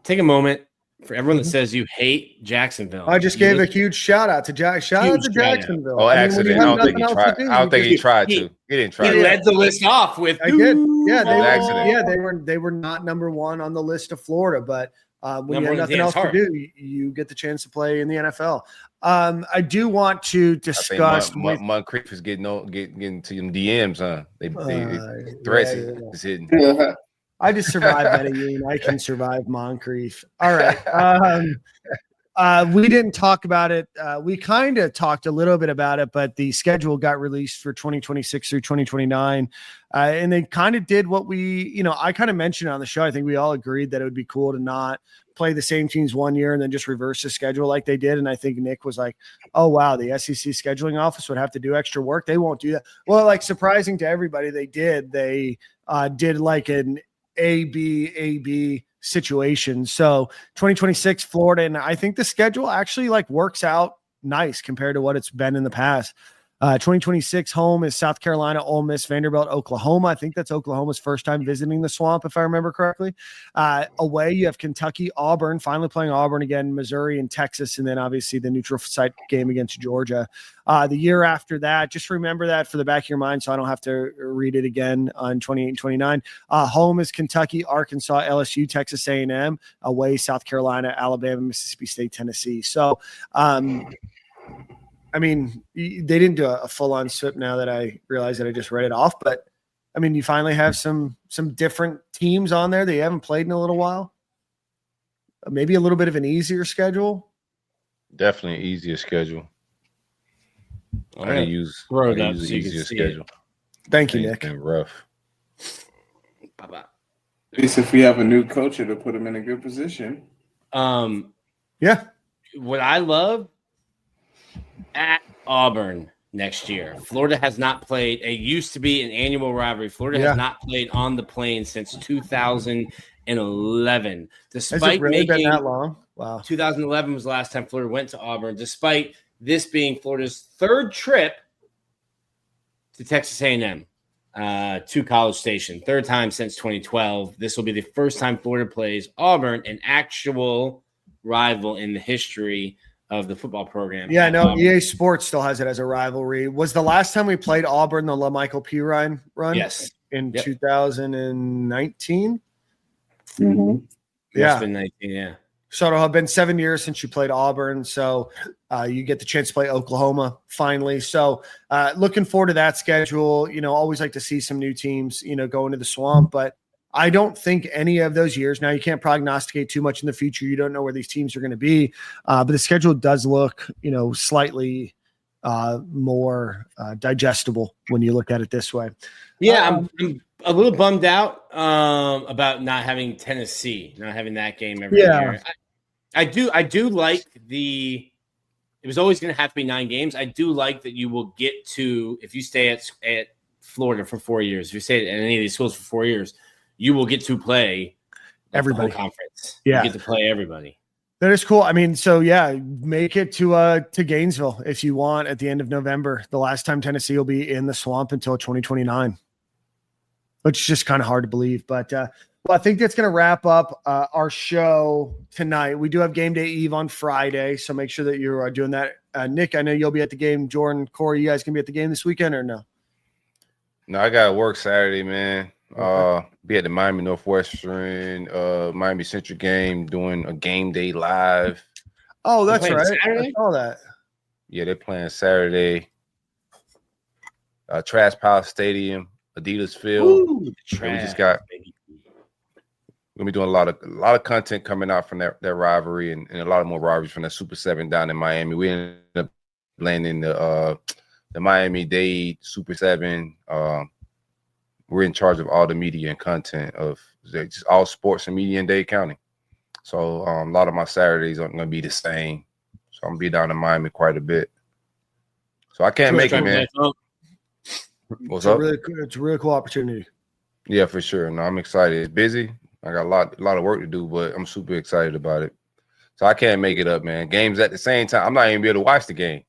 Take a moment for everyone that says you hate Jacksonville. I just gave a huge shout out to Jacksonville. Oh, accident. I don't think he tried. I don't think he tried to. He didn't try. He led the list off with. I did. Yeah, they were not number 1 on the list of Florida, but when you have nothing else to do, you get the chance to play in the NFL. I do want to discuss. Moncrief is getting to them DMs, huh? They threats is hitting. I just survived Medellin. I can survive Moncrief. All right. We didn't talk about it. We kind of talked a little bit about it, but the schedule got released for 2026 through 2029. And they kind of did what I kind of mentioned on the show. I think we all agreed that it would be cool to not play the same teams one year and then just reverse the schedule like they did. And I think Nick was like, oh, wow, the SEC scheduling office would have to do extra work. They won't do that. Well, like surprising to everybody, they did. They did like an A-B situation. So 2026 Florida, and I think the schedule actually like works out nice compared to what it's been in the past. 2026 home is South Carolina, Ole Miss, Vanderbilt, Oklahoma. I think that's Oklahoma's first time visiting the Swamp, if I remember correctly. Away, you have Kentucky, Auburn, finally playing Auburn again, Missouri and Texas, and then obviously the neutral site game against Georgia. The year after that, just remember that for the back of your mind so I don't have to read it again on 28 and 29. Home is Kentucky, Arkansas, LSU, Texas A&M. Away, South Carolina, Alabama, Mississippi State, Tennessee. So, I mean, they didn't do a full-on SIP now that I realize that I just read it off. But, I mean, you finally have some different teams on there that you haven't played in a little while. Maybe a little bit of an easier schedule. Definitely an easier schedule. I use easier schedule. Thank you, Nick. It's been rough. Bye-bye. At least if we have a new coach, it'll put him in a good position. Yeah. What I love at Auburn next year. Florida has not played. It used to be an annual rivalry. Florida has not played on the plane since 2011. Despite Has it really been that long? Wow. 2011 was the last time Florida went to Auburn, despite this being Florida's third trip to Texas A&M, to College Station. Third time since 2012. This will be the first time Florida plays Auburn, an actual rival in the history of the football program. Yeah, no, EA Sports still has it as a rivalry. Was the last time we played Auburn the LaMichael P. run? Yes. In 2019? Mm-hmm. Yeah. It's been 19, yeah. So it'll have been 7 years since you played Auburn. So you get the chance to play Oklahoma finally. So looking forward to that schedule. Always like to see some new teams, go into the Swamp. But I don't think any of those years. Now, you can't prognosticate too much in the future. You don't know where these teams are going to be. But the schedule does look, slightly more digestible when you look at it this way. Yeah, I'm a little bummed out about not having Tennessee, not having that game every year. I do like it was always going to have to be 9 games. I do like that you will get to, if you stay at Florida for 4 years, if you stay at any of these schools for 4 years, you will get to play everybody. The whole conference. Yeah. You get to play everybody. That is cool. I mean, so yeah, make it to Gainesville if you want at the end of November. The last time Tennessee will be in the Swamp until 2029, which is just kind of hard to believe. But well, I think that's going to wrap up our show tonight. We do have Game Day Eve on Friday, so make sure that you're doing that. Nick, I know you'll be at the game. Jordan, Corey, you guys can be at the game this weekend or no? No, I got to work Saturday, man. Be at the Miami Northwestern, Miami Central game, doing a game day live. Oh, that's right. Saturday? I saw that. Yeah, they're playing Saturday. Trash Palace Stadium, Adidas Field. Ooh, we just got. We're gonna be doing a lot of content coming out from that rivalry and a lot of more rivalries from that Super 7 down in Miami. We ended up landing the Miami-Dade Super 7. we're in charge of all the media and content of just all sports and media in Dade County. So a lot of my Saturdays aren't going to be the same. So I'm going to be down in Miami quite a bit. So I can't make it, man. What's up? It's a really cool opportunity. Yeah, for sure. No, I'm excited. It's busy. I got a lot of work to do, but I'm super excited about it. So I can't make it up, man. Games at the same time. I'm not even be able to watch the game,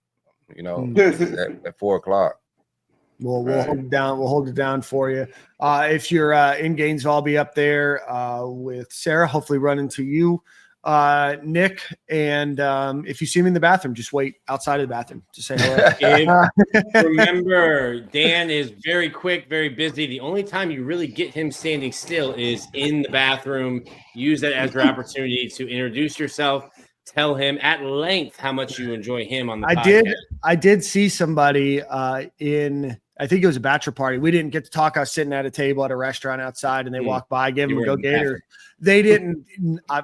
at 4:00. We'll hold it down. We'll hold it down for you. If you're in Gainesville, I'll be up there with Sarah. Hopefully, run into you, Nick. And if you see me in the bathroom, just wait outside of the bathroom to say hello. Remember, Dan is very quick, very busy. The only time you really get him standing still is in the bathroom. Use that as your opportunity to introduce yourself. Tell him at length how much you enjoy him on the podcast. I did see somebody I think it was a bachelor party. We didn't get to talk. I was sitting at a table at a restaurant outside, and they walked by, gave them a Go Gators. They didn't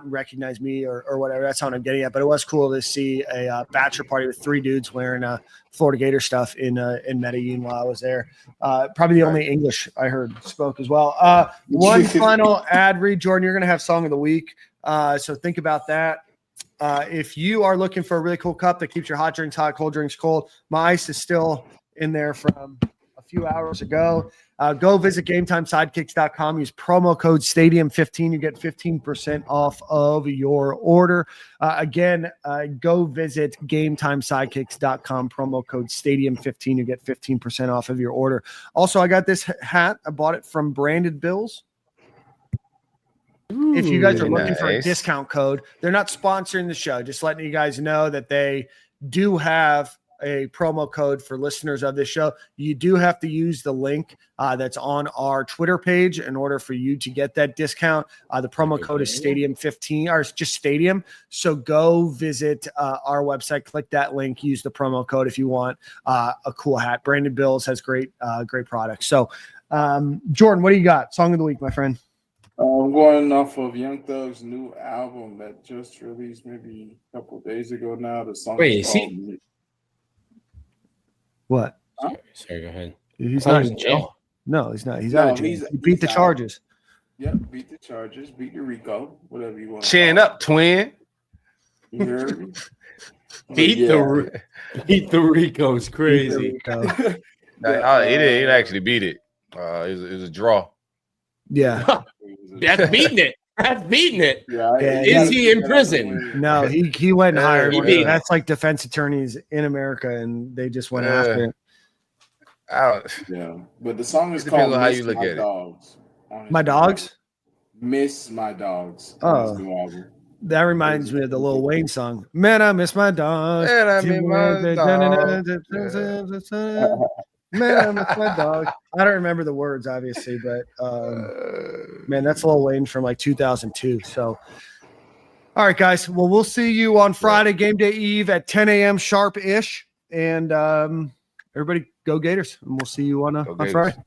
recognize me or whatever. That's what I'm getting at. But it was cool to see a bachelor party with 3 dudes wearing Florida Gator stuff in Medellin while I was there. Probably the only English I heard spoke as well. One final ad read, Jordan. You're going to have Song of the Week, so think about that. If you are looking for a really cool cup that keeps your hot drinks hot, cold drinks cold, my ice is still in there from a few hours ago. Go visit GameTimeSidekicks.com. Use promo code Stadium15. You get 15% off of your order. Again, go visit GameTimeSidekicks.com. Promo code Stadium15. You get 15% off of your order. Also, I got this hat. I bought it from Branded Bills. If you guys are looking for a discount code, they're not sponsoring the show. Just letting you guys know that they do have a promo code for listeners of this show. You do have to use the link that's on our Twitter page in order for you to get that discount. The promo code is Stadium15, or it's just Stadium. So go visit our website, click that link, use the promo code if you want a cool hat. Brandon Bills has great products. So, Jordan, what do you got? Song of the week, my friend. I'm going off of Young Thug's new album that just released maybe a couple of days ago now. The song is called What? Huh? Sorry, go ahead. He's not in jail. No, he's not. He's out of jail. He beat the charges. Yep, beat the charges, beat the Rico, whatever you want. Chin up, twin. You heard me? Beat the Rico is crazy. No, he didn't actually beat it. It was a draw. Yeah. That's beating it. That's beating it. Yeah, is he in prison? No, he went and hired. He That's like defense attorneys in America, and they just went after it. Yeah, but the song is called how you look at Dogs. My Dogs? Miss My Dogs. Oh. That reminds me of the Lil Wayne song. Man, I miss my dogs. Man, I miss my dogs. Man, I miss my dog. I don't remember the words, obviously, but man, that's Lil Wayne from like 2002. So, all right, guys. Well, we'll see you on Friday, game day eve at 10 a.m. sharp-ish. And everybody, go Gators. And we'll see you on Friday.